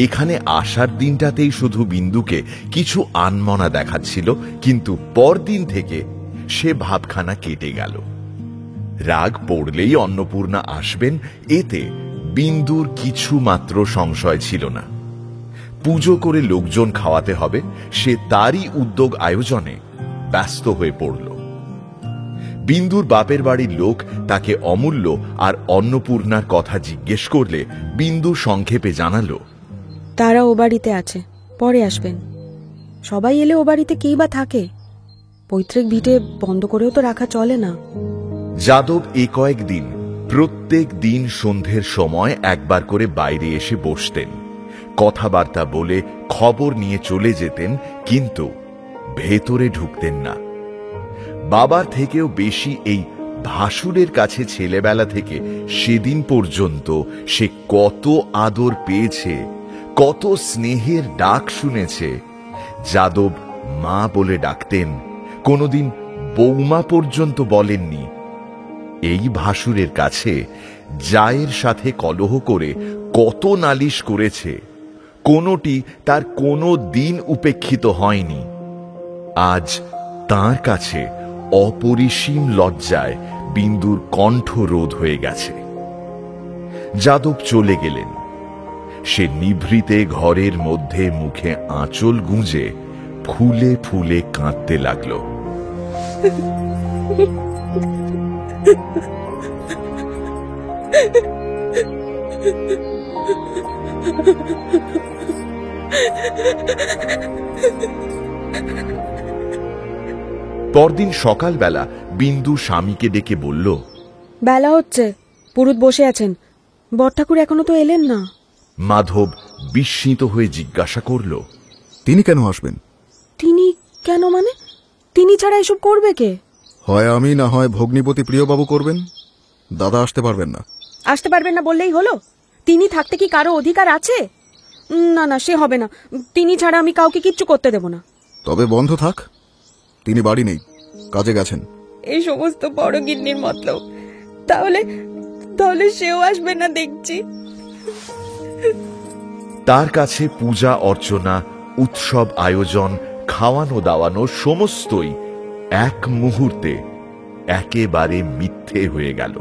এখানে আসার দিনটাতেই শুধু বিন্দুকে কিছু আনমনা দেখাচ্ছিল, কিন্তু পরদিন থেকে সে ভাবখানা কেটে গেল। রাগ পড়লেই অন্নপূর্ণা আসবেন, এতে বিন্দুর কিছু মাত্র সংশয় ছিল না। পুজো করে লোকজন খাওয়াতে হবে, সে তারই উদ্যোগ আয়োজনে ব্যস্ত হয়ে পড়ল। বিন্দুর বাপের বাড়ির লোক তাকে অমূল্য আর অন্নপূর্ণার কথা জিজ্ঞেস করলে বিন্দু সংক্ষেপে জানালো, তারা ও বাড়িতে আছে, পরে আসবেন। সবাই এলে ও বাড়িতে কেই বা থাকে? পৈতৃক ভিটে বন্ধ করেও তো রাখা চলে না। যাদব এ কয়েকদিন প্রত্যেক দিন সন্ধ্যের সময় একবার করে বাইরে এসে বসতেন, কথাবার্তা বলে খবর নিয়ে চলে যেতেন, কিন্তু ভেতরে ঢুকতেন না। বাবার থেকেও বেশি এই ভাসুরের কাছে ছেলেবেলা থেকে সেদিন পর্যন্ত সে কত আদর পেয়েছে, কত স্নেহের ডাক শুনেছে। যাদব মা বলে ডাকতেন, কোনোদিন বৌমা পর্যন্ত বলেননি। এই ভাসুরের কাছে জায়ের সাথে কলহ করে কত নালিশ করেছে, কোনোটি তার কোনো দিন উপেক্ষিত হয়নি। আজ তার কাছে অপরিসীম লজ্জায় বিন্দুর কণ্ঠ রোধ হয়ে গেছে। যাদব চলে গেলেন। সে নিভৃতে ঘরের মধ্যে মুখে আঁচল গুঁজে ফুলে ফুলে কাঁদতে লাগল। পরদিন সকালবেলা বিন্দু স্বামীকে ডেকে বলল, বেলা হচ্ছে, পুরুত বসে আছেন, বড়ঠাকুর এখনো তো এলেন না। মাধব বিস্মিত হয়ে জিজ্ঞাসা করল, তিনি কেন আসবেন? তিনি কেন মানে? তিনি ছাড়া এসব করবে কে? হয় আমি, না হয় ভগ্নিপতি প্রিয়বাবু করবেন। দাদা আসতে পারবেন না। আসতে পারবেন না বললেই হলো? তিনি থাকতে কি কারো অধিকার আছে? না না, সে হবে না। তিনি ছাড়া আমি কাউকে কিচ্ছু করতে দেব না। তবে বন্ধ থাক, তিনি বাড়ি নেই, কাজে গেছেন। এই সমস্ত বড় গিন্নির মতলব। তাহলে তাহলে সেও আসবে না দেখছি। তার কাছে পূজা অর্চনা, উৎসব আয়োজন, খাওয়ানো দাওয়ানো সমস্তই এক মুহূর্তে একেবারে মিথ্যে হয়ে গেল।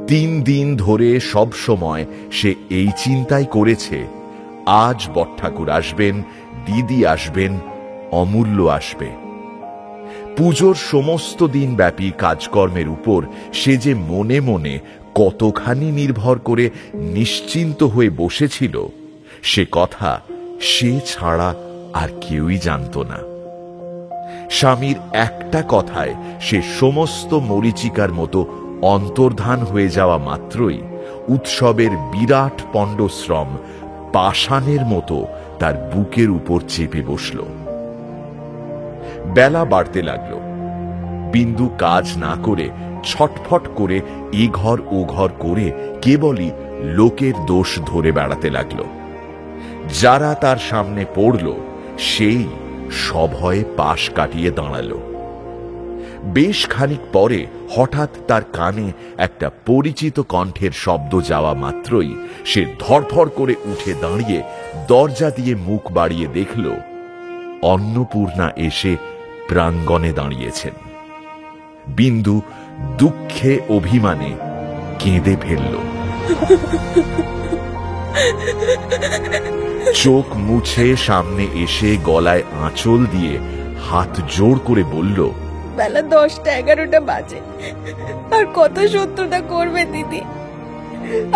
3 দিন ধরে সব সময় সে এই চিন্তাই করেছে, আজ বটঠাকুর আসবেন, দিদি আসবেন, অমূল্য আসবে। পুজোর সমস্ত দিন ব্যাপী কাজকর্মের উপর সে যে মনে মনে কতখানি নির্ভর করে নিশ্চিন্ত হয়ে বসেছিল, সে কথা সে ছাড়া আর কেউই জানত না। স্বামীর একটা কথায় সে সমস্ত মরীচিকার মতো অন্তর্ধান হয়ে যাওয়া মাত্রই উৎসবের বিরাট পণ্ডশ্রম পাষাণের মতো তার বুকের উপর চেপে বসল। বেলা বাড়তে লাগল। বিন্দু কাজ না করে ছটফট করে এ ঘর ও ঘর করে কেবলই লোকের দোষ ধরে বেড়াতে লাগল। যারা তার সামনে পড়ল সেই সভয়ে পাশ কাটিয়ে দাঁড়াল। বেশ খানিক পরে হঠাৎ তার কানে একটা পরিচিত কণ্ঠের শব্দ যাওয়া মাত্রই সে ধড়ফড় করে উঠে দাঁড়িয়ে দরজা দিয়ে মুখ বাড়িয়ে দেখল অন্নপূর্ণা এসে প্রাঙ্গণে দাঁড়িয়েছেন। বিন্দু দুঃখে অভিমানে কেঁদে ফেলল। চোখ মুছে সামনে এসে গলায় আঁচল দিয়ে হাত জোড় করে বলল, বেলা 10টা 11টা বাজে, আর কত শত্রুতা করবে দিদি?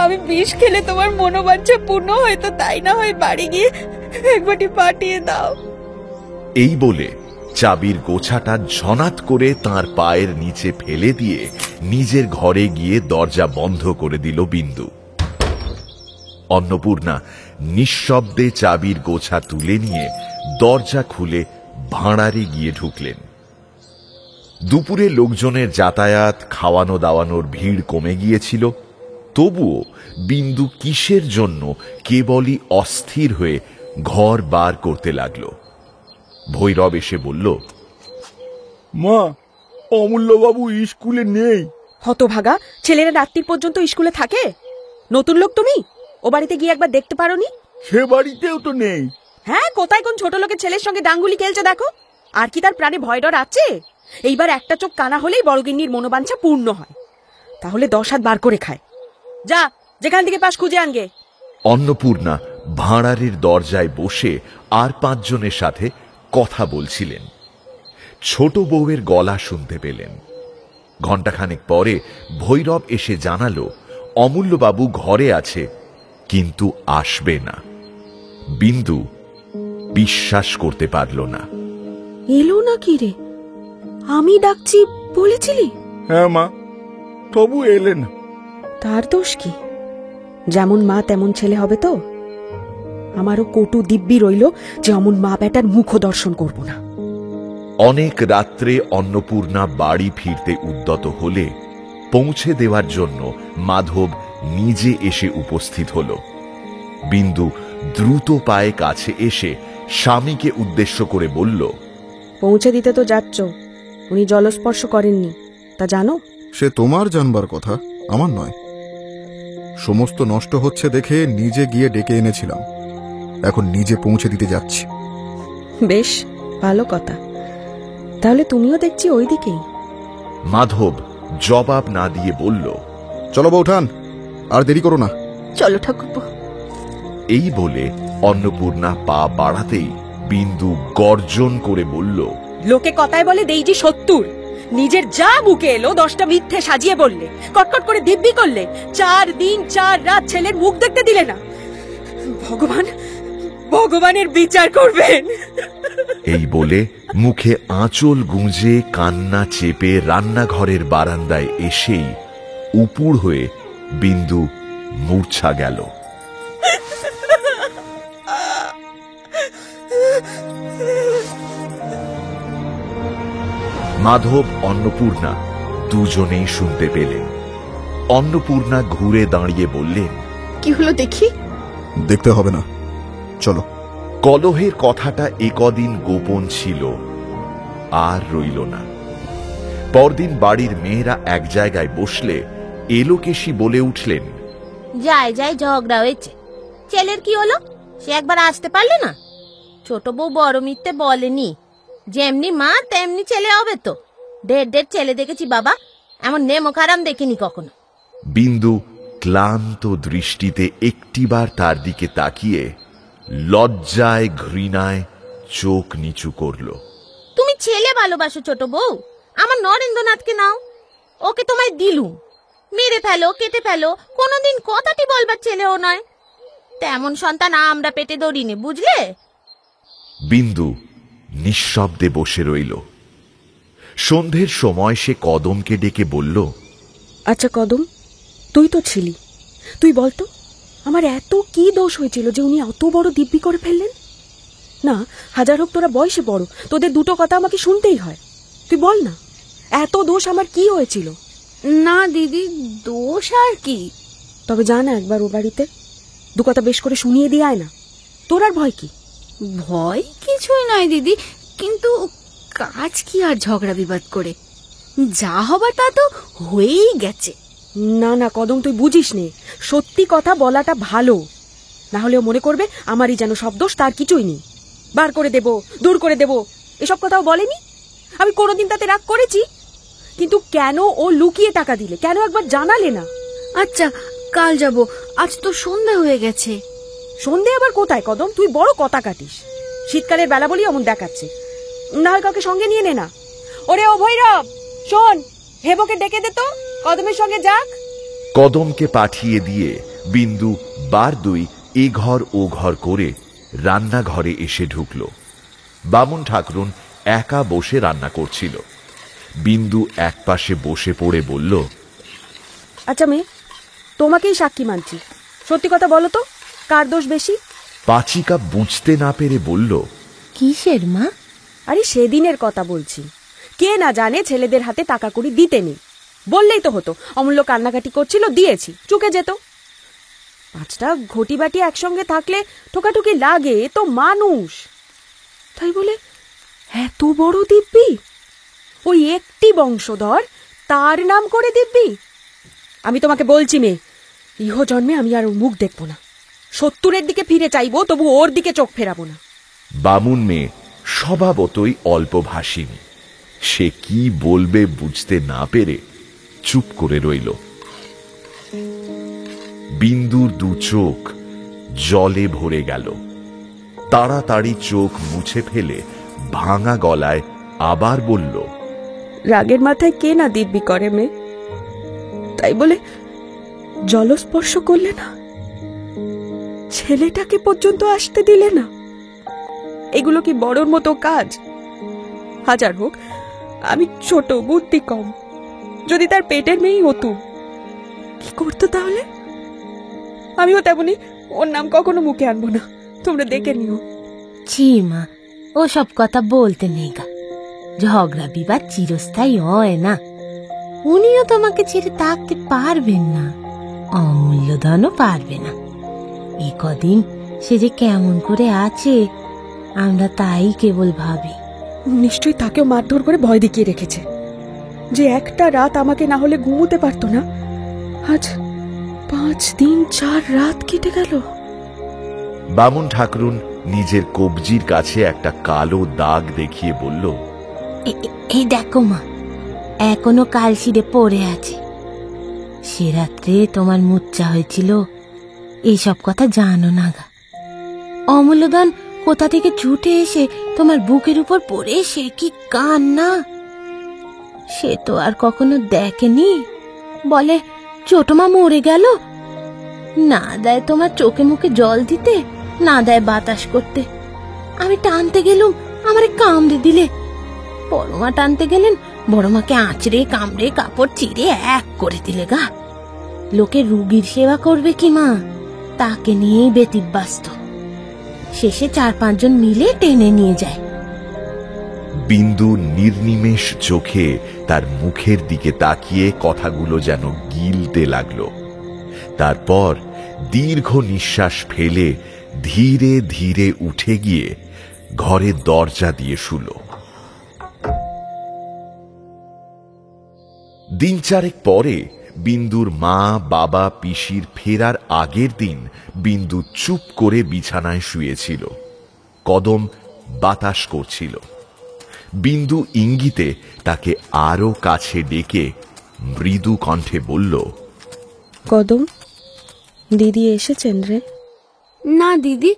আমি বিষ খেলে তোমার মনোবাঞ্ছা পূর্ণ হয়তো, তাই না হয় বাড়ি গিয়ে একবারটি পাঠিয়ে দাও। এই বলে চাবির গোছাটা ঝনাত করে তার পায়ের নিচে ফেলে দিয়ে নিজের ঘরে গিয়ে দরজা বন্ধ করে দিল বিন্দু। অন্নপূর্ণা নিঃশব্দে চাবির গোছা তুলে নিয়ে দরজা খুলে ভাঁড়ারে গিয়ে ঢুকলেন। দুপুরে লোকজনের যাতায়াত, খাওয়ানো দাওয়ানোর ভিড় কমে গিয়েছিল। তবুও বিন্দু কিসের জন্য কেবলই অস্থির হয়ে ঘর বার করতে লাগল। ভৈরব এসে বলল, মা, অমূল্যবাবু স্কুলে নেই। হতভাগা, ছেলেরা রাত্রির পর্যন্ত স্কুলে থাকে? নতুন লোক তুমি? ও বাড়িতে গিয়ে একবার দেখতে পারোনি? সে বাড়িতেও তো নেই। হ্যাঁ, কোথায় কোন ছোট লোকের ছেলের সঙ্গে ডাঙ্গুলি খেলছে দেখো। আর কি তার প্রাণে ভয় ডর আছে? এইবার একটা চোখ কানা হলেই বড়গিন্নির মনোবাঞ্ছা পূর্ণ হয়। তাহলে 10 হাত বার করে খায়। যা, যেখান থেকে পাস খুঁজে আনগে। অন্নপূর্ণা ভাঁড়ারের দরজায় বসে আর 5 জনের সাথে কথা বলছিলেন। ছোট বউয়ের গলা শুনতে পেলেন। ঘণ্টাখানেক পরে ভৈরব এসে জানালো অমূল্যবাবু ঘরে আছে, কিন্তু আসবে না। বিন্দু বিশ্বাস করতে পারল না। এলো না কি রে? আমি ডাকছি বলেছিলি? হ্যাঁ মা, তবু এলেন। তার দোষ কি? যেমন মা তেমন ছেলে হবে তো? আমারও কটু দিব্যি রইল যে অমন মা বেটার মুখ দর্শন করব না। অনেক রাত্রে অন্নপূর্ণা বাড়ি ফিরতে উদ্যত হলে পৌঁছে দেওয়ার জন্য মাধব নিজে এসে উপস্থিত হল। বিন্দু দ্রুত পায়ে কাছে এসে স্বামীকে উদ্দেশ্য করে বলল, পৌঁছে দিতে তো যাচ্ছ, উনি জলস্পর্শ করেননি, তা জানো? সে তোমার জানবার কথা, আমার নয়। সমস্ত নষ্ট হচ্ছে দেখে নিজে গিয়ে ডেকে এনেছিলাম, এখন নিজে পৌঁছে দিতে যাচ্ছি। বেশ ভালো কথা, তাহলে তুমিও দেখছি ওই দিকেই। মাধব জবাব না দিয়ে বলল, চলো বৌঠান, আর দেরি করো না। চলো ঠাকুরপো। এই বলে অন্নপূর্ণা পা বাড়াতেই বিন্দু গর্জন করে বলল, লোকে কথায় বলে দেইজি 70, নিজের যা বুকে এলো 10টা মিথ্যে সাজিয়ে বললে, কটকট করে দিব্যি করলে, 4 দিন 4 রাত ছেলের মুখ দেখতে দিলে না। ভগবান ভগবানের বিচার করবেন। এই বলে মুখে আঁচল গুঁজে কান্না চেপে রান্নাঘরের বারান্দায় এসেই উপুড় হয়ে বিন্দু মূর্ছা গেল। মাধব অন্নপূর্ণা দুজনেই শুনতে পেলেন। অন্নপূর্ণা ঘুরে দাঁড়িয়ে বললেন, কি হলো দেখি? দেখতে হবে না, চলো। কলহের কথাটা একদিন গোপন ছিল, আর রইল না। পরদিন বাড়ির মেয়েরা এক জায়গায় বসলে এলোকেশী বলে উঠলেন, যায় যায় ঝগড়া হয়েছে। ছেলের কি হলো? সে একবার আসতে পারলে না? ছোট বউ বড় মিথ্যে বলেনি, যেমনি মা তেমনি ছেলে হবে তো। ঢের ছেলে দেখেছি বাবা, এমন নেমো খারাম দেখিনি কখনো। বিন্দু ক্লান্ত দৃষ্টিতে একটিবার তার দিকে তাকিয়ে লজ্জায় ঘৃণায় চোখ নিচু করল। তুমি ছেলে ভালোবাসো ছোট বউ, আমার নরেন্দ্রনাথকে নাও, ওকে তোমায় দিলুম। মেরে ফেলো, কেটে ফেলো, কোনোদিন কথাটি বলবার ছেলেও নয়। তেমন সন্তান আমরা পেটে ধরিনি, বুঝলে? বিন্দু নিঃশব্দে বসে রইল। সন্ধ্যের সময় সে কদমকে ডেকে বলল, আচ্ছা কদম, তুই তো ছিলি, তুই বলতো আমার এত কি দোষ হয়েছিল যে উনি অত বড় দিব্যি করে ফেললেন? না, হাজার হোক তোরা বয়সে বড়, তোদের দুটো কথা আমাকে শুনতেই হয়। তুই বল না, এত দোষ আমার কি হয়েছিল? না দিদি, দোষ আর কি। তবে যা না একবার ও বাড়িতে, দু কথা বেশ করে শুনিয়ে দিয়ে আয় না। তোর আর ভয় কি? ভয় কিছুই নয় দিদি, কিন্তু কাজ কি আর ঝগড়া বিবাদ করে, যা হবার তা তো হয়েই গেছে। না না কদম, তুই বুঝিস নে, সত্যি কথা বলাটা ভালো, না হলেও মনে করবে আমারই যেন সব দোষ, তার কিছুই নেই। বার করে দেব, দূর করে দেব, এসব কথাও বলেনি। আমি কোনোদিন তাতে রাগ করেছি? কিন্তু কেন ও লুকিয়ে টাকা দিলে, কেন একবার জানালে না? আচ্ছা কাল যাব, আজ তো সন্ধ্যা হয়ে গেছে। সন্ধে আবার কোথায় কদম, তুই বড় কথা কাটিস। শীতকালের বেলা বলি এমন দেখাচ্ছে, না হয় কাউকে সঙ্গে নিয়ে নে না। ওরে ও ভৈরব, শোন, হেবকে ডেকে দে তো, কদমের সঙ্গে যাক। কদমকে পাঠিয়ে দিয়ে বিন্দু বার দুই এ ঘর ও ঘর করে রান্নাঘরে এসে ঢুকল। বামুন ঠাকরুন একা বসে রান্না করছিল। বিন্দু একপাশে বসে পড়ে বলল, আচ্ছা মেয়ে, তোমাকেই সাক্ষী মানছি, সত্যি কথা বলো তো, কার দোষ বেশি? পাচিকা বুঝতে না পেরে বলল, কিসের মা? আরে সেদিনের কথা বলছি, কে না জানে ছেলেদের হাতে টাকা কড়ি দিতে নেই, বললেই তো হতো অমূল্য কান্নাকাটি করছিল, দিয়েছি, চুকে যেত। 5টা ঘটি বাটি একসঙ্গে থাকলে ঠোকাঠুকি লাগে, এ তো মানুষ। তাই বলে এত বড় দিব্যি, ওই একটি বংশধর, তার নাম করে দিব্যি? আমি তোমাকে বলছি মেয়ে, ইহ জন্মে আমি আর ওর মুখ দেখবো না। 70-এর দিকে ফিরে চাইবো, তবু ওর দিকে চোখ ফেরাবো না। বামুন মেয়ে স্বভাবতই অল্প ভাষিনী, সে কি বলবে বুঝতে না পেরে চুপ করে রইল। বিন্দুর দু চোখ জলে ভরে গেল। তাড়াতাড়ি চোখ মুছে ফেলে ভাঙা গলায় আবার বলল, রাগের মাথায় কে না দিব্যি করে মেয়ে, তাই বলে জলস্পর্শ করলে না, ছেলেটাকে পর্যন্ত আসতে দিলে না। এগুলো কি বড়র মতো কাজ? হাজার হোক আমি ছোট, বুদ্ধি কম, যদি তার পেটের মেয়েই হতুম, কি করতো তাহলে? আমিও তেমনি ওর নাম কখনো মুখে আনবো না, তোমরা দেখে নিও। ছি মা, ও সব কথা বলতে নেই গা, ঝগড়া বিবাদ চিরস্থায়ী হয় না। উনিও তোমাকে ছেড়ে থাকতে পারবেন না, অমূল্যধনও পারবে না। এই কদিন সে যে কেমন করে আছে আমরা তাই কেবল ভাবি। নিশ্চয়ই তাকেও মারধর করে ভয় দেখিয়ে রেখেছে, যে একটা রাত আমাকে না হলে ঘুমোতে পারতো না, আজ 5 দিন 4 রাত কেটে গেল। বামুন ঠাকরুন নিজের কবজির কাছে একটা কালো দাগ দেখিয়ে বলল, এই দেখো মা, এখনো কালশিরে পড়ে আছে। সে রাত্রে তোমার মূর্ছা হয়েছিল, এইসব কথা জানো না গা। অমূল্যধন কোথা থেকে ছুটে এসে তোমার বুকের উপর পড়ে সে কি কান্না! সে তো আর কখনো দেখেনি, বলে ছোট মা মরে গেল। না দেয় তোমার চোখে মুখে জল দিতে, না দেয় বাতাস করতে। আমি টানতে গেলুম, আমারে কামড়ে দিলে। বড়মা টানতে গেলেন, বড়মাকে আঁচড়ে কামড়ে কাপড় চিরে এক করে দিলে গা। লোকে রুগীর সেবা করবে কি মা, তাকে নিয়েই ব্যতিব্যস্ত। শেষে 4-5 জন মিলে টেনে নিয়ে যায়। বিন্দু নির্নিমেষ চোখে তার মুখের দিকে তাকিয়ে কথাগুলো যেন গিলতে লাগলো। তারপর দীর্ঘ নিঃশ্বাস ফেলে ধীরে ধীরে উঠে গিয়ে ঘরের দরজা দিয়ে শুল। দিন 4 পরে বিন্দুর মা বাবা পিসির ফেরার আগের দিন বিন্দু চুপ করে বিছানায় শুয়েছিল। কদম বাতাস করছিল। বিন্দু ইঙ্গিতে তাকে আরো কাছে ডেকে মৃদু কণ্ঠে বলল, কদম, দিদি এসেছেন রে? না দিদি,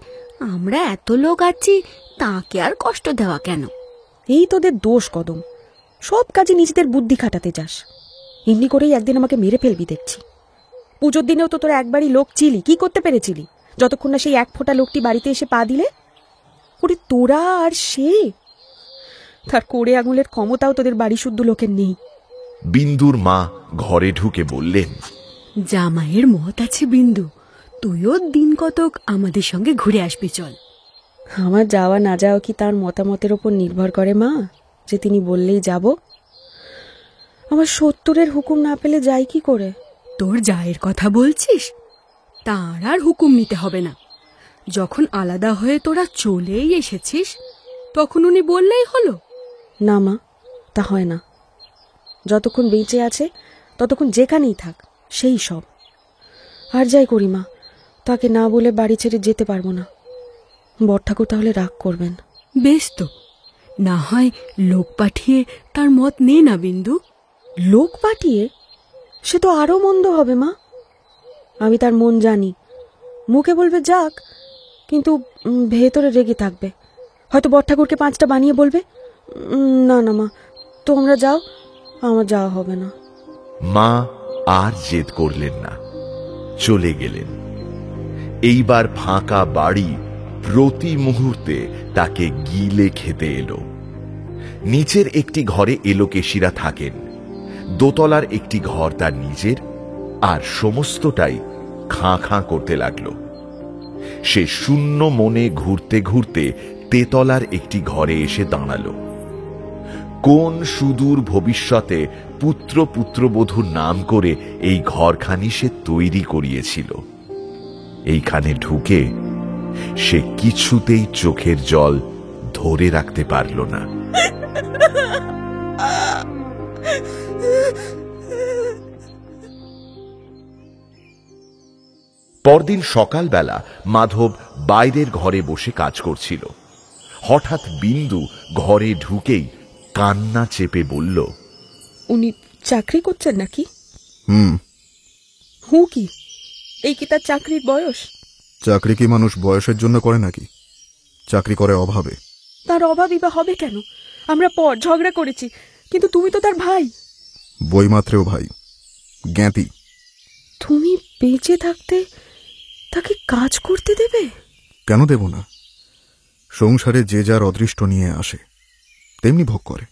আমরা এত লোক আছি, তাকে আর কষ্ট দেওয়া কেন? এই তোদের দোষ কদম, সব কাজে নিজেদের বুদ্ধি খাটাতে যাস। এমনি করেই একদিন আমাকে মেরে ফেলবি দেখছি। পুজোর দিনেও তো তোরা একবারই লোক ছিলি, কি করতে পেরেছিলি যতক্ষণ না সেই এক ফোঁটা লোকটি বাড়িতে এসে পা দিলে? ওরে তোরা আর সে, তার কোড়ে আঙুলের ক্ষমতাও তোদের বাড়ি শুদ্ধ লোকের নেই। বিন্দুর মা ঘরে ঢুকে বললেন, জামাইয়ের মত আছে বিন্দু, তুইও দিন কতক আমাদের সঙ্গে ঘুরে আসবি, চল। আমার যাওয়া না যাওয়া কি তার মতামতের ওপর নির্ভর করে মা, যে তিনি বললেই যাব? আমার 70-এর হুকুম না পেলে যাই কি করে? তোর জায়ের কথা বলছিস? তার আর হুকুম নিতে হবে না। যখন আলাদা হয়ে তোরা চলেই এসেছিস, তখন উনি বললেই হলো। না মা, তা হয় না। যতক্ষণ বেঁচে আছে ততক্ষণ যেখানেই থাক, সেই সব। আর যাই করি মা, তাকে না বলে বাড়ি ছেড়ে যেতে পারবো না। বড় ঠাকুর তাহলে রাগ করবেন। বেশ তো, না হয় লোক পাঠিয়ে তার মত নে না বিন্দু। লোক পাঠিয়ে? সে তো আরো মন্দ হবে মা। আমি তার মন জানি, মুখে বলবে যাক, কিন্তু ভেতরে রেগে থাকবে। হয়তো বড় ঠাকুরকে 5টা বানিয়ে বলবে। না না মা, তোমরা যাও, আমার যাওয়া হবে না। মা আর জেদ করলেন না, চলে গেলেন। এইবার ফাঁকা বাড়ি প্রতি মুহূর্তে তাকে গিলে খেতে এলো। নিচের একটি ঘরে এলোকেশিরা থাকেন, দোতলার একটি ঘর তার নিজের, আর সমস্তটাই খাঁ খাঁ করতে লাগলো। সে শূন্য মনে ঘুরতে ঘুরতে তেতলার একটি ঘরে এসে দাঁড়ালো। কোন সুদূর ভবিষ্যতে পুত্র পুত্রবধূর নাম করে এই ঘরখানি সে তৈরি করিয়েছিল। এইখানে ঢুকে সে কিছুতেই চোখের জল ধরে রাখতে পারল না। পরদিন সকালবেলা মাধব বাইরের ঘরে বসে কাজ করছিল। হঠাৎ বিন্দু ঘরে ঢুকেই কান্না চেপে বলল, উনি চাকরি করছেন নাকি? কি এই কি তার চাকরির বয়স? চাকরি কি মানুষ বয়সের জন্য করে নাকি? চাকরি করে অভাবে। তার অভাবই বা হবে কেন? আমরা পর ঝগড়া করেছি, কিন্তু তুমি তো তার ভাই। বইমাত্রেও ভাই, জ্ঞাতি। তুমি বেঁচে থাকতে তাকে কাজ করতে দেবে? কেন দেব না? সংসারে যে যার অদৃষ্ট নিয়ে আসে তেমনি ভোগ করে।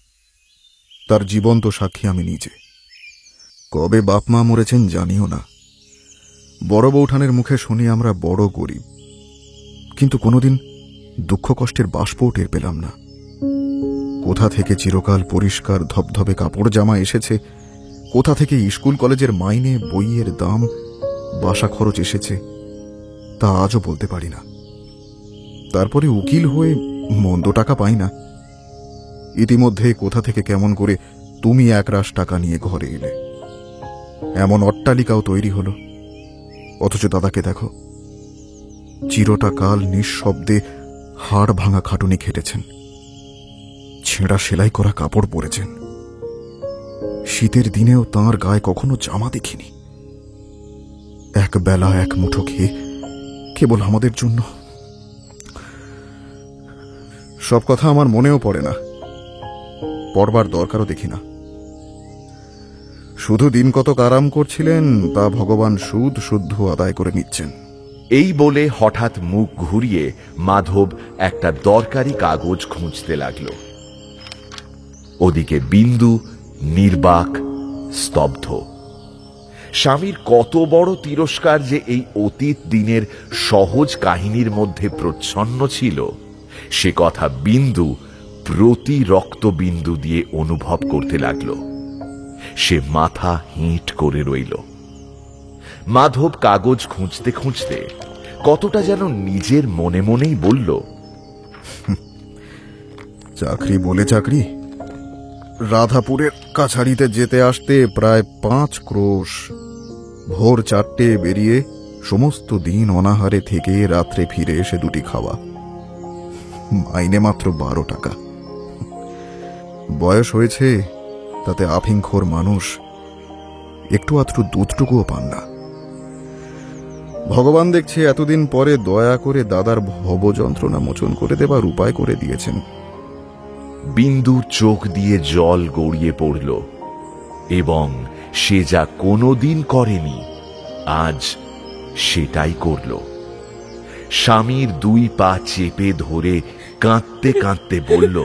তার জীবন্ত সাক্ষী আমি নিজে। কবে বাপ মা মরেছেন জানিও না। বড় বৌঠানের মুখে শুনি আমরা বড় গরিব, কিন্তু কোনোদিন দুঃখ কষ্টের বাষ্পও টের পেলাম না। কোথা থেকে চিরকাল পরিষ্কার ধবধবে কাপড় জামা এসেছে, কোথা থেকে স্কুল কলেজের মাইনে, বইয়ের দাম, বাসা খরচ এসেছে, তা আজও বলতে পারি না। তারপরে উকিল হয়ে মন্দ টাকা পাই না। ইতিমধ্যে কোথা থেকে কেমন করে তুমি 1 রাশ টাকা নিয়ে ঘরে এলে, এমন অট্টালিকাও তৈরি হলো। অথচ দাদাকে দেখো, চিরটা কাল নিঃশব্দে হাড় ভাঙা খাটুনি খেটেছেন, ছেঁড়া সেলাই করা কাপড় পরেছেন। শীতের দিনেও তাঁর গায়ে কখনো জামা দেখিনি। এক বেলা 1 মুঠো খেয়ে কেবল আমাদের জন্য। সব কথা আমার মনেও পড়ে না, পড়বার দরকারও দেখি না। শুধু দিন কতক আরাম করছিলেন, তা ভগবান সুদ শুদ্ধ আদায় করে নিচ্ছেন। এই বলে হঠাৎ মুখ ঘুরিয়ে মাধব একটা দরকারি কাগজ খুঁজতে লাগল। ওদিকে বিন্দু নির্বাক, স্তব্ধ। স্বামীর কত বড় তিরস্কার যে এই অতীত দিনের সহজ কাহিনীর মধ্যে প্রচ্ছন্ন ছিল, সে কথা বিন্দু প্রতি রক্তবিন্দু দিয়ে অনুভব করতে লাগল। সে মাথা হিঁট করে রইল। মাধব কাগজ খুঁজতে খুঁজতে কতটা যেন নিজের মনে মনেই বলল, চাকরি বলে চাকরি, রাধাপুরের কাছারিতে যেতে আসতে প্রায় 5 ক্রোশ। ভোর 4টে বেরিয়ে সমস্ত দিন অনাহারে থেকে রাত্রে ফিরে এসে 2টি খাওয়া, মাইনে মাত্র 12 টাকা। বয়স হয়েছে, তাতে আফিংখোর মানুষ একটু আধটু দুধটুকুও পান না। ভগবান দেখছে এতদিন পরে দয়া করে দাদার ভব যন্ত্রণা মোচন করে দেবার উপায় করে দিয়েছেন। বিন্দুর চোখ দিয়ে জল গড়িয়ে পড়ল এবং সে যা কোনোদিন করেনি আজ সেটাই করল। স্বামীর 2 পা চেপে ধরে কাঁদতে কাঁদতে বলল,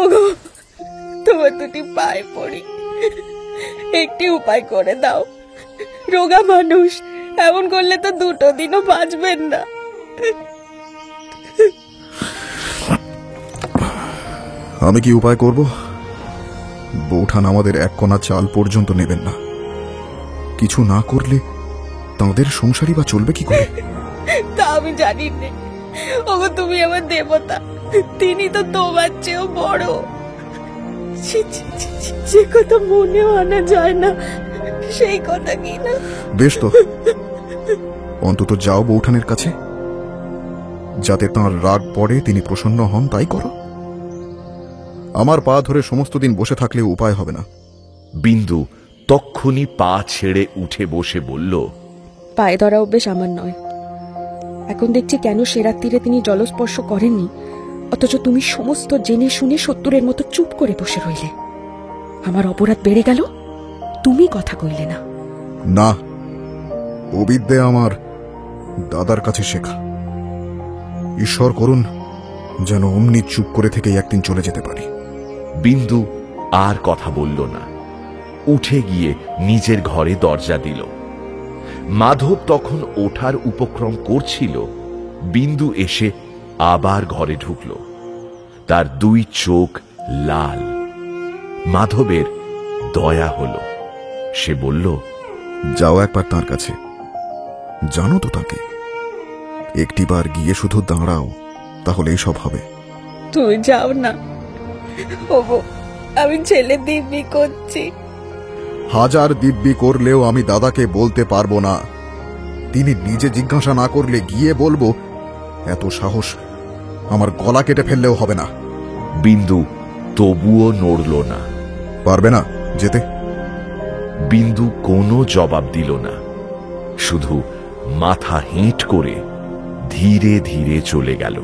ওগো, তোমার 2টি পায়ে পড়ি, একটি উপায় করে দাও। রোগা মানুষ, এমন করলে তো 2 দিনও বাঁচবেন না। আমি কি উপায় করব? বৌঠান আমাদের 1 কণা চাল পর্যন্ত নেবেন না। কিছু না করলে তাঁদের সংসারই বা চলবে কি করে? তা আমি জানি না। ওগো, তুমি আমার দেবতা, তিনি তো তোমার চেয়েও বড়। যে কথা মনেও আনা যায় না সেই কথা কি না? বেশ তো, অন্তত যাও বৌঠানের কাছে, যাতে তাঁর রাগ পড়ে তিনি প্রসন্ন হন, তাই করো। আমার পা ধরে সমস্ত দিন বসে থাকলে উপায় হবে না। বিন্দু তক্ষুনি পা ছেড়ে উঠে বসে বলল, পায়ে ধরা অভ্যেস আমার নয়। এখন দেখছি কেন সে রাত্রিরে তিনি জলস্পর্শ করেননি, অথচ তুমি সমস্ত জেনে শুনে 70-এর মতো চুপ করে বসে রইলে। আমার অপরাধ বেড়ে গেল, তুমি কথা কইলে না। না, ও বিদ্যে আমার দাদার কাছে শেখা। ঈশ্বর করুন যেন অমনি চুপ করে থেকে একদিন চলে যেতে পারি। বিন্দু আর কথা বলল না, উঠে গিয়ে নিজের ঘরে দরজা দিল। মাধব তখন ওঠার উপক্রম করছিল, বিন্দু এসে আবার ঘরে ঢুকল। তার 2 চোখ লাল। মাধবের দয়া হল। সে বলল, যাও একবার তাঁর কাছে, জানো তো তাকে। একটিবার গিয়ে শুধু দাঁড়াও, তাহলেই সব হবে। তুমি যাও না। ওগো, আমি ছেলে দিব্যি করছি। 1000 দিব্যি করলেও আমি দাদাকে বলতে পারবো না। তিনি নিজে জিজ্ঞাসা না করলে গিয়ে বলবো, এত সাহস আমার গলা কেটে ফেললেও হবে না। বিন্দু তবুও নড়ল না। পারবে না যেতে? বিন্দু কোনো জবাব দিল না, শুধু মাথা হেঁট করে ধীরে ধীরে চলে গেল।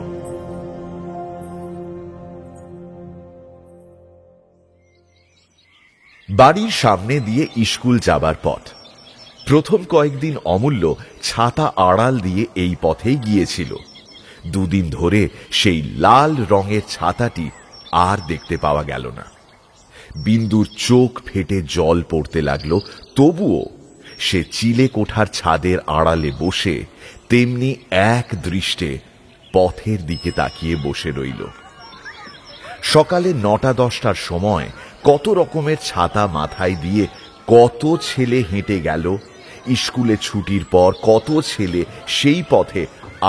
বাড়ির সামনে দিয়ে স্কুল যাবার পথ। প্রথম কয়েকদিন অমূল্য ছাতা আড়াল দিয়ে এই পথেই গিয়েছিল। 2 দিন ধরে সেই লাল রঙের ছাতাটি আর দেখতে পাওয়া গেল না। বিন্দুর চোখ ফেটে জল পড়তে লাগলো, তবুও সে চিলে কোঠার ছাদের আড়ালে বসে তেমনি এক দৃষ্টে পথের দিকে তাকিয়ে বসে রইল। সকালে 9টা-10টার সময় কত রকমের ছাতা মাথায় দিয়ে কত ছেলে হেঁটে গেল। স্কুলে ছুটির পর কত ছেলে সেই পথে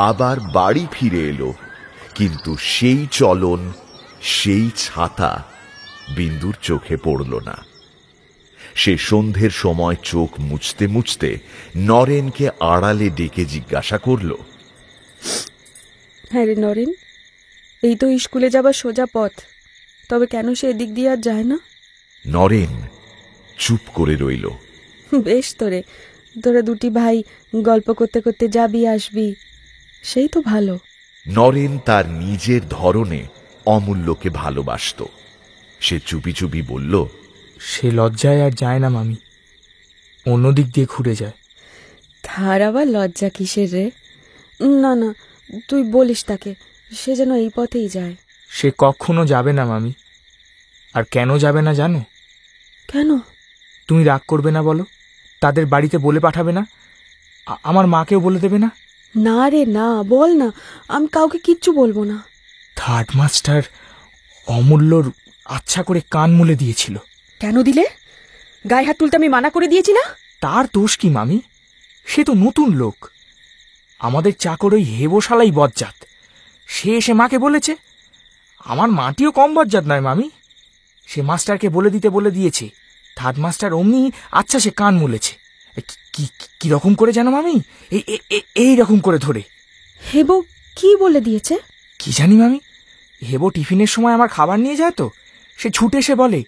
আবার বাড়ি ফিরে এলো, কিন্তু সেই চলন, সেই ছাতা বিন্দুর চোখে পড়ল না। সে সন্ধ্যের সময় চোখ মুছতে মুছতে নরেনকে আড়ালে ডেকে জিজ্ঞাসা করল, হ্যাঁ রে নরেন, এই তো স্কুলে যাবার সোজা পথ, তবে কেন সে এদিক দিয়ে আর যায় না? নরেন চুপ করে রইল। বেশ তোরে, তোরা 2টি ভাই গল্প করতে করতে যাবি আসবি, সেই তো ভালো। নরেন তার নিজের ধরনে অমূল্যকে ভালোবাসত। সে চুপি চুপি বলল, সে লজ্জায় আর যায় না মামি, অন্যদিক দিয়ে ঘুরে যায়। তার আবার লজ্জা কিসের রে? না না, তুই বলিস তাকে, সে যেন এই পথেই যায়। সে কখনো যাবে না মামি। আর কেন যাবে না জানো? কেন? তুমি রাগ করবে না বলো? তাদের বাড়িতে বলে পাঠাবে না? আমার মাকেও বলে দেবে না? না রে না, বল না, আমি কাউকে কিচ্ছু বলবো না। 3rd মাস্টার অমূল্যর আচ্ছা করে কান মুলে দিয়েছিল। কেন দিলে? গায়ে হাত তুলতে আমি মানা করে দিয়েছি না? তার দোষ কি মামি? সে তো নতুন লোক। আমাদের চাকর ওই হেবশালাই বজ্জাত, সে এসে মাকে বলেছে। আমার মাটিও কম বজ্জাত নয় মামি। সে মাস্টারকে বলে দিয়েছে। 3rd মাস্টার অমনি আচ্ছা সে কান মুলেছে। কি রকম করে জানো মামি? এই রকম করে ধরে। হেবো কি বলে দিয়েছে? কি জানি মামি। হেবো টিফিনের সময় আমার খাবার নিয়ে যায় তো, সে ছুটে এসে বলে,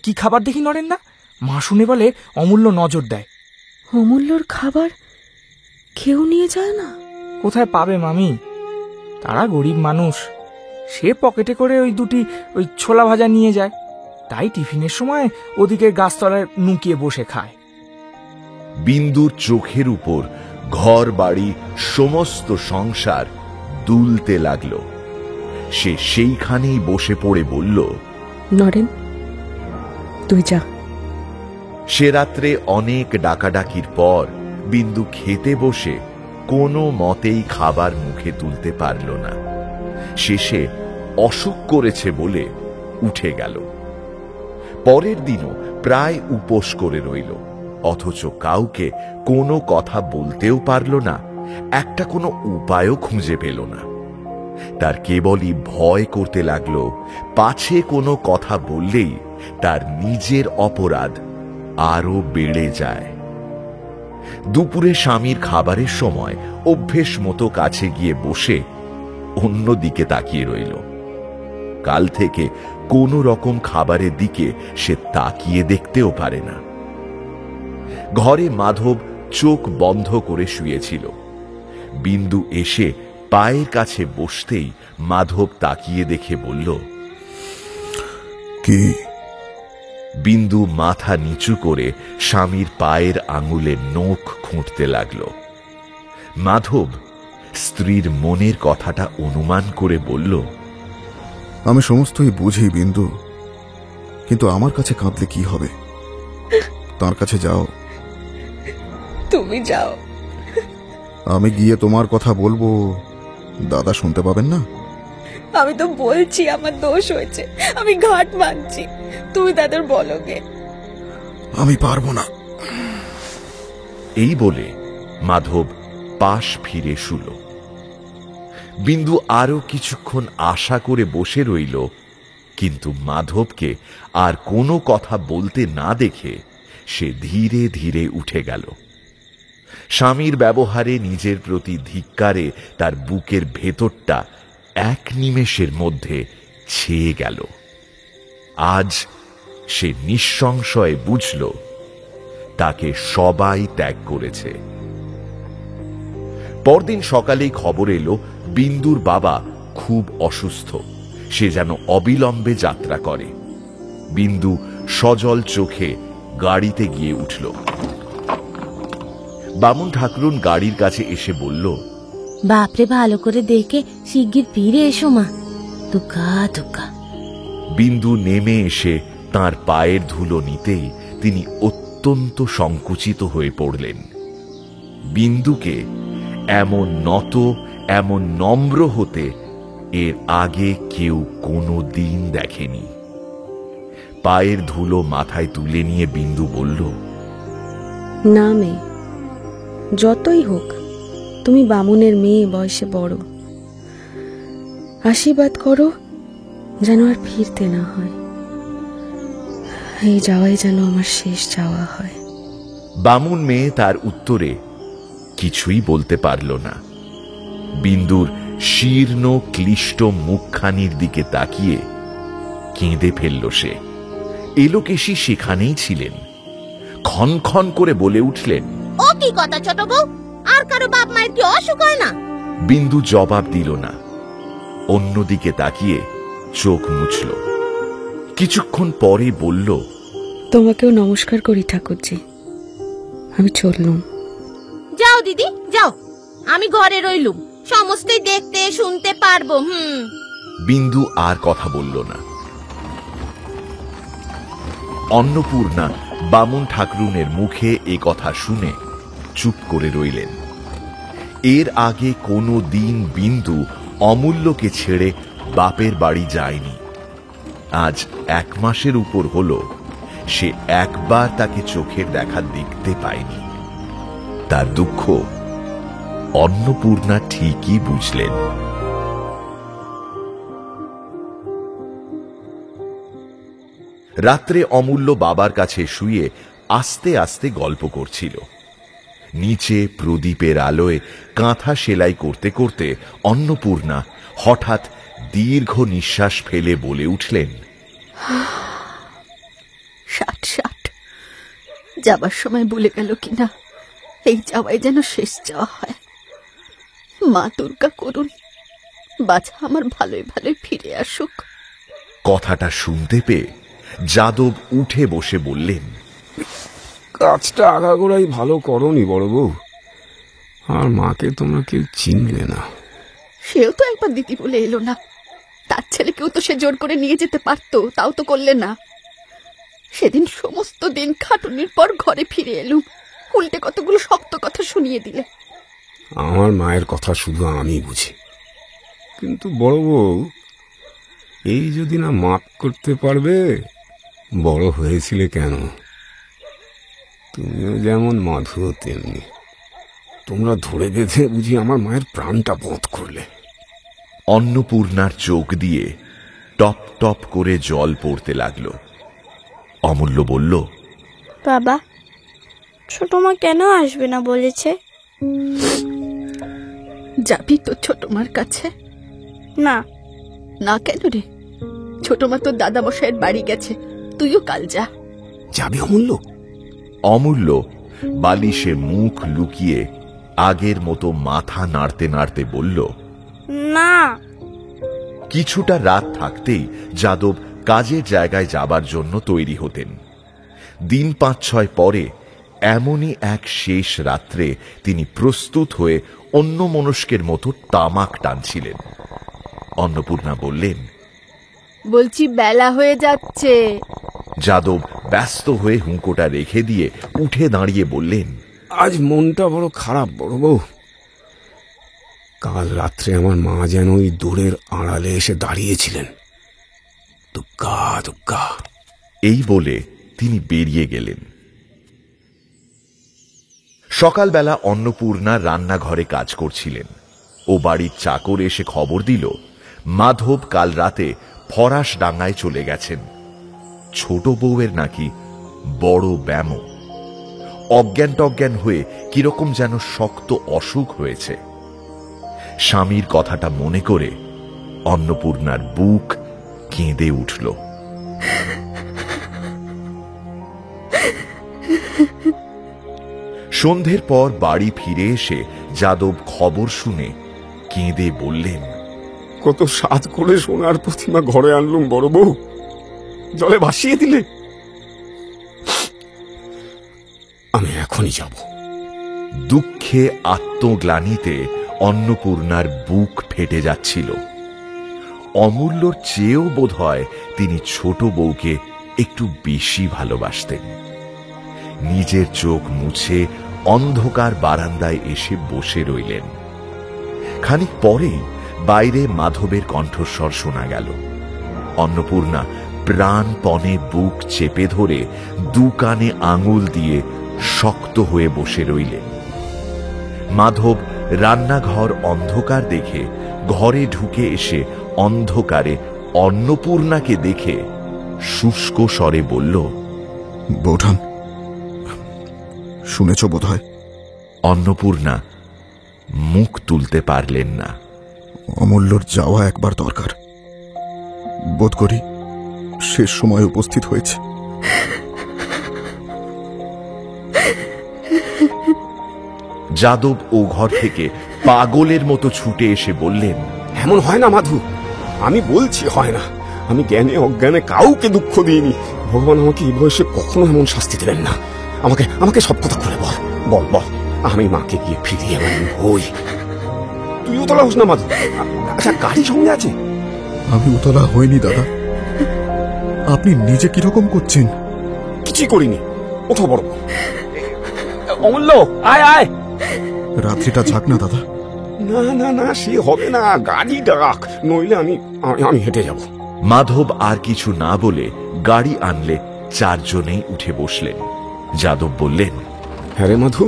কি খাবার দেখি নড়েন না? মা শুনে বলে অমূল্য নজর দেয়। অমূল্যর খাবার কেউ নিয়ে যায় না? কোথায় পাবে মামি, তারা গরিব মানুষ। সে পকেটে করে ওই ছোলা ভাজা নিয়ে যায়, তাই টিফিনের সময় ওদিকে গাছতলায় নুকিয়ে বসে খায়। বিন্দুর চোখের উপর ঘর বাড়ি সমস্ত সংসার দুলতে লাগল। সে সেইখানেই বসে পড়ে বলল, নরেন, তুই যা। সে রাত্রে অনেক ডাকাডাকির পর বিন্দু খেতে বসে কোনো মতেই খাবার মুখে তুলতে পারল না। শেষে অসুখ করেছে বলে উঠে গেল। পরের দিনও প্রায় উপোস করে রইল, অথচ কাউকে কোনো কথা বলতেও পারল না, একটা কোনো উপায়ও খুঁজে পেল না। তার কেবলই ভয় করতে লাগলো, পাছে কোনো কথা বললেই তার নিজের অপরাধ আরো বেড়ে যায়। দুপুরে স্বামীর খাবারের সময় অভ্যেস মতো কাছে গিয়ে বসে অন্যদিকে তাকিয়ে রইল। কাল থেকে কোনো রকম খাবারের দিকে সে তাকিয়ে দেখতেও পারে না। ঘরে মাধব চোখ বন্ধ করে শুয়েছিল। বিন্দু এসে পায়ের কাছে বসতেই মাধব তাকিয়ে দেখে বলল, কি? বিন্দু মাথা নিচু করে স্বামীর পায়ের আঙুলের নখ খুঁটতে লাগল। মাধব স্ত্রীর মনের কথাটা অনুমান করে বলল, আমি সমস্তই বুঝি বিন্দু, কিন্তু আমার কাছে কাঁদলে কি হবে? তার কাছে যাও। তুমি যাও। আমি গিয়ে তোমার কথা বলবো, দাদা শুনতে পাবেন না? আমি তো বলছি আমার দোষ হয়েছে, আমি ঘাট মানছি, তুই তাদের বলো গে। আমি পারবো না। এই বলে মাধব পাশ ফিরে শুল। বিন্দু আরো কিছুক্ষণ আশা করে বসে রইল, কিন্তু মাধবকে আর কোনো কথা বলতে না দেখে সে ধীরে ধীরে উঠে গেল। স্বামীর ব্যবহারে নিজের প্রতি ধিক্কারে তার বুকের ভেতরটা এক নিমেষের মধ্যে ছেয়ে গেল। আজ সে নিঃসংশয়ে বুঝল তাকে সবাই ত্যাগ করেছে। পরদিন সকালেই খবর এলো বিন্দুর বাবা খুব অসুস্থ, সে যেন অবিলম্বে যাত্রা করে। বিন্দু সজল চোখে গাড়িতে গিয়ে উঠল। বামুন ঠাকুরুন গাড়ির কাছে এসে বলল, বাপরে ভালো করে দেখে শিগগির ফিরে এসো মা, দুকা দুকা। বিন্দু নেমে এসে তার পায়ের ধুলো নিতেই তিনি অত্যন্ত সংকুচিত হয়ে পড়লেন। বিন্দুকে এমন নত, এমন নম্র হতে এর আগে কেউ কোনো দিন দেখেনি। পায়ের ধুলো মাথায় তুলে নিয়ে বিন্দু বলল, না মেয়ে, যতই হোক তুমি বামুনের মেয়ে, বয়সে বড়, আশীর্বাদ করো যেন আর ফিরতে না হয়। এই যাওয়াই যেন আমার শেষ যাওয়া হয়। বামুন মেয়ে তার উত্তরে কিছুই বলতে পারল না। বিন্দুর শীর্ণ ক্লিষ্ট মুখখানির দিকে তাকিয়ে কেঁদে ফেলল সে। এলোকেশী সেখানেই ছিলেন, ক্ষণ ক্ষণ করে বলে উঠলেন, ও কি কথা ছোট বউ, আর কারো বাপ মায়ের কি অসুখ হয় না? বিন্দু জবাব দিল না, অন্যদিকে তাকিয়ে চোখ মুছল। কিছুক্ষণ পরে বলল, তোমাকেও নমস্কার করি ঠাকুরজি, আমি চললুম। যাও দিদি যাও, আমি ঘরে রইলুম, সমস্তই দেখতে শুনতে পারবো। বিন্দু আর কথা বলল না। অন্নপূর্ণা বামুন ঠাকরুনের মুখে এ কথা শুনে চুপ করে রইলেন। এর আগে কোনো দিন বিন্দু অমূল্যকে ছেড়ে বাপের বাড়ি যায়নি। আজ 1 মাসের উপর হল সে একবার তাকে চোখের দেখা দেখতে পায়নি। তার দুঃখ অন্নপূর্ণা ঠিকই বুঝলেন। রাত্রে অমূল্য বাবার কাছে শুয়ে আস্তে আস্তে গল্প করছিল। নিচে প্রদীপের আলোয় কাঁথা সেলাই করতে করতে অন্নপূর্ণা হঠাৎ দীর্ঘ নিঃশ্বাস ফেলে বলে উঠলেন, ষাট যাবার সময় বলে গেল কিনা এই যাওয়াই যেন শেষ যাওয়া হয়। মা দুর্গা করুন, বাছা আমার ভালোই ভালোই ফিরে আসুক। কথাটা শুনতে পেয়ে যাদব উঠে বসে বললেন, কাজটা আগাগোড়াই ভালো করনি বড় বউ। আর মাকে তোমরা কেউ চিনলে না। সেও তো একবার দিদি বলে এলো না। তার ছেলেকেও তো সে জোর করে নিয়ে যেতে পারতো, তাও তো করলে না। সেদিন সমস্ত দিন খাটুনির পর ঘরে ফিরে এলুম, উল্টে কতগুলো শক্ত কথা শুনিয়ে দিলে। আমার মায়ের কথা শুধু আমি বুঝি, কিন্তু বড় বউ এই যদি না মাপ করতে পারবে, বড় হয়েছিলে কেন? তুমিও যেমন, মাধুও তেমনি। তোমরা ধরে বেঁধে বুঝি আমার মায়ের প্রাণটা বধ করলে। অন্নপূর্ণার চোখ দিয়ে টপ টপ করে জল পড়তে লাগলো। অমূল্য বলল, বাবা, ছোট মা কেন আসবে না বলেছে? যাবি তো ছোট মার কাছে? না। না কেন রে? ছোট মা তোর দাদা মশাইয়ের বাড়ি গেছে, তুইও কাল যা। যাবি অমূল্য? অমূল্য বালিশে মুখ লুকিয়ে আগের মতো মাথা নাড়তে নাড়তে বলল, না। কিছুটা রাত থাকতেই যাদব কাজের জায়গায় যাবার জন্য তৈরি হতেন। দিন 5-6 পরে এমনই এক শেষ রাত্রে তিনি প্রস্তুত হয়ে অন্যমনস্কের মতো তামাক টানছিলেন। অন্নপূর্ণা বললেন, বলছি বেলা হয়ে যাচ্ছে। যাদব ব্যস্ত হয়ে হুঁকোটা রেখে দিয়ে উঠে দাঁড়িয়ে বললেন, আজ মনটা বড় খারাপ বড় বউ। কাল রাত্রে আমার মা যেন ওই দূরের আড়ালে এসে দাঁড়িয়েছিলেন। দুগ্গা দুগ্গা। এই বলে তিনি বেরিয়ে গেলেন। সকালবেলা অন্নপূর্ণা রান্নাঘরে কাজ করছিলেন। ও বাড়ির চাকর এসে খবর দিল, মাধব কাল রাতে ফরাস ডাঙ্গায় চলে গেছেন। ছোট বউয়ের নাকি বড় ব্যাম। অজ্ঞান টজ্ঞান হয়ে কিরকম যেন শক্ত অসুখ হয়েছে। স্বামীর কথাটা মনে করে অন্নপূর্ণার বুক কেঁদে উঠল। সন্ধ্যের পর বাড়ি ফিরে এসে যাদব খবর শুনে কেঁদে বললেন, কত সাজ করে সোনার প্রতিমা ঘরে আনলুম বড় বউ, জলে ভাসিয়ে দিলে। আমি এখনই যাব। দুঃখে আত্মগ্লানিতে অন্নপূর্ণার বুক ফেটে যাচ্ছিল। অমূল্যর চেয়েও বোধ হয় তিনি ছোট বউকে একটু বেশি ভালোবাসতেন। নিজের চোখ মুছে অন্ধকার বারান্দায় এসে বসে রইলেন। খানিক পরেই বাইরে মাধবের কণ্ঠস্বর শোনা গেল। অন্নপূর্ণা প্রাণপণে বুক চেপে ধরে দু কানে আঙুল দিয়ে শক্ত হয়ে বসে রইলেন। মাধব রান্নাঘর অন্ধকার দেখে ঘরে ঢুকে এসে অন্ধকারে অন্নপূর্ণাকে দেখে শুষ্ক স্বরে বলল, বৌঠান, শুনেছ বোধ হয়? অন্নপূর্ণা মুখ তুলতে পারলেন না। অমূল্যর যাওয়া একবার দরকার। বোধ করি শেষ সময় উপস্থিত হয়েছে। যাদব ও ঘর থেকে পাগলের মতো ছুটে এসে বললেন, এমন হয় না মাধু, আমি বলছি হয় না। আমি জ্ঞানে অজ্ঞানে কাউকে দুঃখ দিইনি। ভগবান আমাকে এই বয়সে কখনো এমন শাস্তি দেবেন না। আমাকে আমাকে সব কথা খুলে বল বল বল। আমি মাকে গিয়ে ফিরিয়ে হই। তুই উতলা হোস না মাধু। আচ্ছা, গাড়ি সঙ্গে আছে? আমি উতলা হইনি দাদা। আপনি নিজে কিরকম করছেন? কিছুই করিনি। ওঠো বড়। অমূল্য, আয় আয়। রাত্রিটা যাক না দাদা। না না না, সে হবে না। গাড়ি ডাক, নইলে আমি হেঁটে যাব। মাধব আর কিছু না বলে গাড়ি আনলে চারজনেই উঠে বসলেন। যাদব বললেন, হ্যাঁ রে মাধু,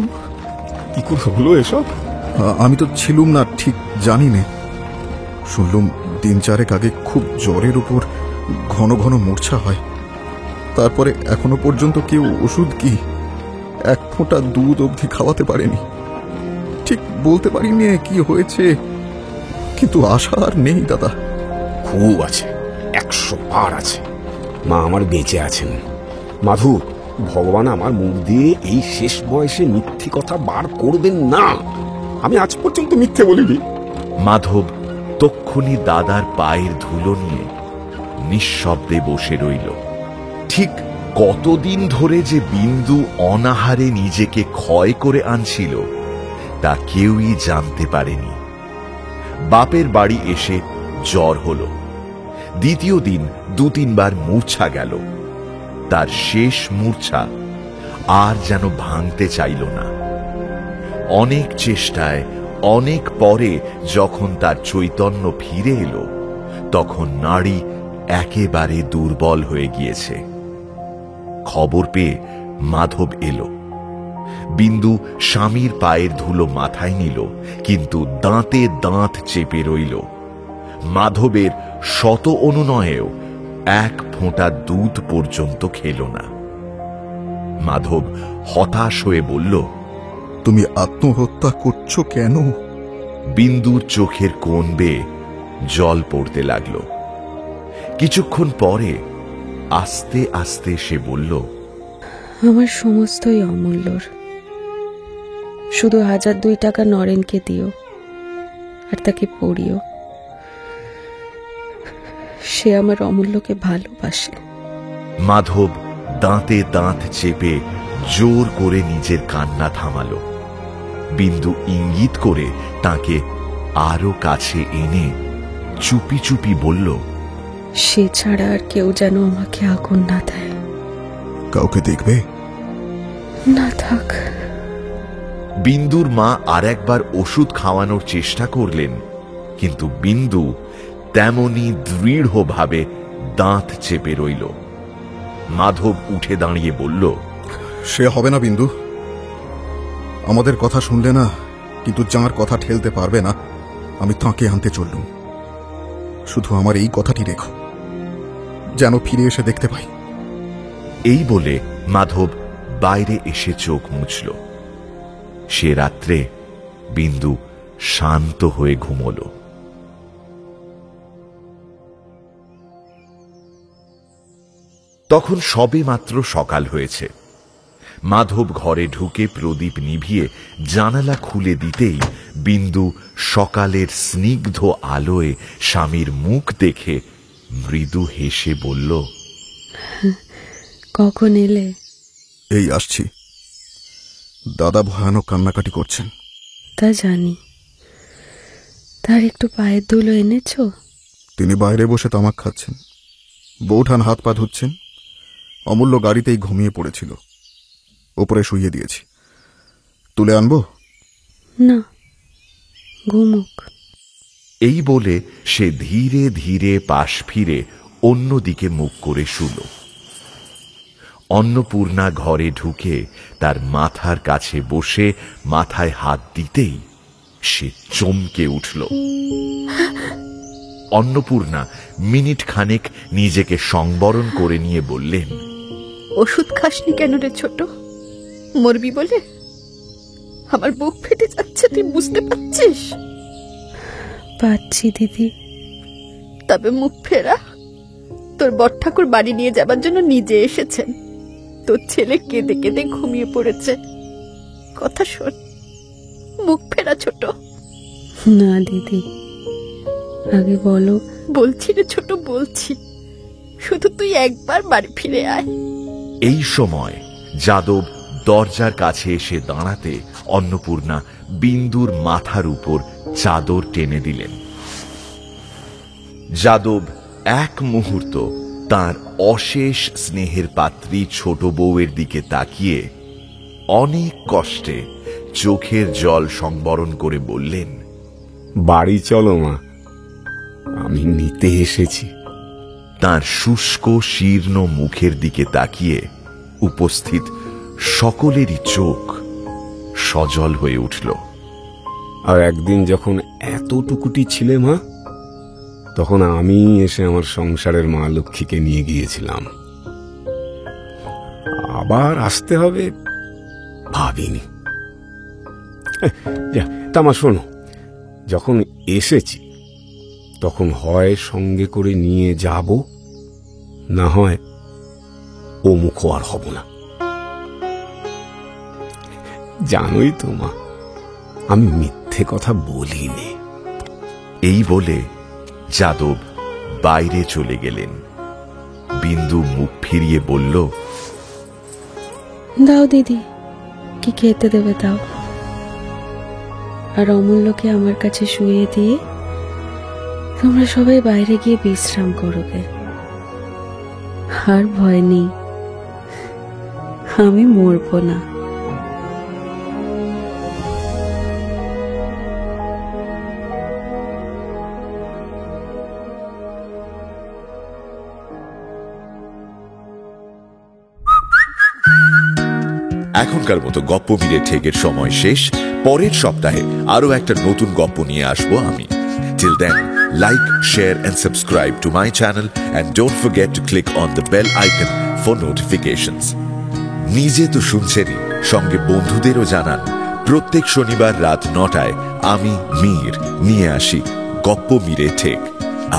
কি করে হলো এসব? আমি তো ছিলুম না, ঠিক জানি না। শুনলুম 3-4 আগে খুব জ্বরের উপর ঘন ঘন মূর্ছা হয়। তারপরে এখনো পর্যন্ত কেউ ওষুধ কি এক ফোঁটা দুধ অবধি খাওয়াতে পারেনি। ঠিক বলতে পারিনি কি হয়েছে, কিন্তু আশা আর নেই দাদা। খুব আছে, 100 বার আছে। মা আমার বেঁচে আছেন। মাধু, ভগবান আমার মুখ দিয়ে এই শেষ বয়সে মিথ্যে কথা বার করবেন না। আমি আজ পর্যন্ত মিথ্যে বলিনি। মাধব তক্ষুনি দাদার পায়ের ধুলো নিয়ে নিঃশব্দে বসে রইল। ঠিক কতদিন ধরে যে বিন্দু অনাহারে নিজেকে ক্ষয় করে আনছিল তা কেউই জানতে পারেনি। বাপের বাড়ি এসে জ্বর হল। দ্বিতীয় দিন 2-3 বার মূর্ছা গেল। তার শেষ মূর্ছা আর যেন ভাঙতে চাইল না। অনেক চেষ্টায় অনেক পরে যখন তার চৈতন্য ফিরে এলো, তখন নাড়ি একেবারে দুর্বল হয়ে গিয়েছে। খবর পেয়ে মাধব এলো। বিন্দু স্বামীর পায়ের ধুলো মাথায় নিল, কিন্তু দাঁতে দাঁত চেপে রইল। মাধবের শত অনুনয়েও 1 ফোঁটা দুধ পর্যন্ত খেল না। মাধব হতাশ হয়ে বলল, তুমি আত্মহত্যা করছো কেন? বিন্দুর চোখের কোণ বেয়ে জল পড়তে লাগল। কিছুক্ষণ পরে আস্তে আস্তে সে বলল, আমার সমস্তই অমূল্যর। শুধু 1002 টাকা নরেনকে দিও, আর তাকে পড়িও। সে আমার অমূল্যকে ভালোবাসে। মাধব দাঁতে দাঁত চেপে জোর করে নিজের কান্না থামালো। বিন্দু ইঙ্গিত করে তাকে আরো কাছে এনে চুপি চুপি বলল, সে ছাড়া আর কেউ যেন আমাকে আগুন না দেয়। কাউকে দেখবে? না থাক। বিন্দুর মা আরেকবার ওষুধ খাওয়ানোর চেষ্টা করলেন, কিন্তু বিন্দু তেমনি দৃঢ়ভাবে দাঁত চেপে রইল। মাধব উঠে দাঁড়িয়ে বলল, সে হবে না বিন্দু। আমাদের কথা শুনলে না, কিন্তু যার কথা ঠেলতে পারবে না, আমি তাঁকে আনতে চললুম। শুধু আমার এই কথাটি রেখো, যেন ফিরে এসে দেখতে পাই। এই বলে মাধব বাইরে এসে চোখ মুছল। সে রাত্রে বিন্দু শান্ত হয়ে ঘুমল। তখন সবে মাত্র সকাল হয়েছে। মাধব ঘরে ঢুকে প্রদীপ নিভিয়ে জানালা খুলে দিতেই বিন্দু সকালের স্নিগ্ধ আলোয় স্বামীর মুখ দেখে মৃদু হেসে বলল, কখন এলে? এই আসছি। দাদা ভয়ানক কান্নাকাটি করছেন। তা জানি। তার একটু পায়ের ধুলো এনেছো? তিনি বাইরে বসে তামাক খাচ্ছেন। বৌঠান হাত পা ধুচ্ছেন। অমূল্য গাড়িতেই ঘুমিয়ে পড়েছিল, ওপরে শুইয়ে দিয়েছি। তুলে আনবো? না, ঘুমুক। এই বলে সে ধীরে ধীরে পাশ ফিরে অন্যদিকে মুখ করে শুল। অন্নপূর্ণা ঘরে ঢুকে তার মাথার কাছে বসে মাথায় হাত দিতেই সে চমকে উঠল। অন্নপূর্ণা মিনিট খানেক নিজেকে সংবরণ করে নিয়ে বললেন, ওষুধ খাসনি কেন রে ছোট? মরবি বলে? আমার বুক ফেটে যাচ্ছে, তুই বুঝতে পারছিস? পাচ্ছি দিদি। তবে মুখ ফেরা। তোর বড় ঠাকুর বাড়ি নিয়ে যাবার জন্য নিজে এসেছেন। তোর ছেলে কেঁদে কেঁদে ঘুমিয়ে পড়েছে। কথা শোন, মুখ ফেরা ছোট। না দিদি, আগে বলো। বলছি রে ছোট, বলছি। শুধু তুই একবার বাড়ি ফিরে আয়। এই সময় যাদব দরজার কাছে এসে দাঁড়াতে অন্নপূর্ণা বিন্দুর মাথার উপর চাদর টেনে দিলেন। যাদব এক মুহূর্ত তার অশেষ স্নেহের পাত্রী ছোট বউয়ের দিকে তাকিয়ে অনেক কষ্টে চোখের জল সংবরণ করে বললেন, বাড়ি চলো মা, আমি নিতে এসেছি। তার শুষ্ক শীর্ণ মুখের দিকে তাকিয়ে উপস্থিত সকলেরই চোখ সজল হয়ে উঠল। আর একদিন যখন এতটুকুটি ছিলে মা, তখন আমি এসে আমার সংসারের মা লক্ষ্মীকে নিয়ে গিয়েছিলাম। আবার আসতে হবে ভাবিনি। তা মা শোনো, যখন এসেছি তখন হয় সঙ্গে করে নিয়ে যাব, না হয় ও মুখো আর হব না। জানোই তো মা, আমি মিথ্যে কথা বলিনি। এই বলে যাদব বাইরে চলে গেলেন। বিন্দু মুখ ফিরিয়ে বলল, দাও দিদি, কি খেতে দেবে দাও। আর অমূল্যকে আমার কাছে শুয়ে দিয়ে তোমরা সবাই বাইরে গিয়ে বিশ্রাম করোগে। আর ভয় নেই, আমি মরবো না। এখনকার মতো গপ্প মিলে ঠেকের সময় শেষ। পরের সপ্তাহে আরো একটা নতুন গপ্প নিয়ে আসবো আমি। Till then, like, share and subscribe to my channel and don't forget to click on the bell icon for notifications. নিজে তো শুনছেনই, সঙ্গে বন্ধুদেরও জানান। প্রত্যেক শনিবার রাত 9টায় আমি মীর নিয়ে আসি গপ্প মিলে ঠেক,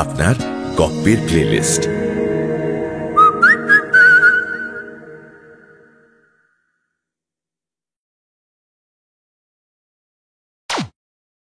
আপনার গপ্পের প্লেলিস্ট।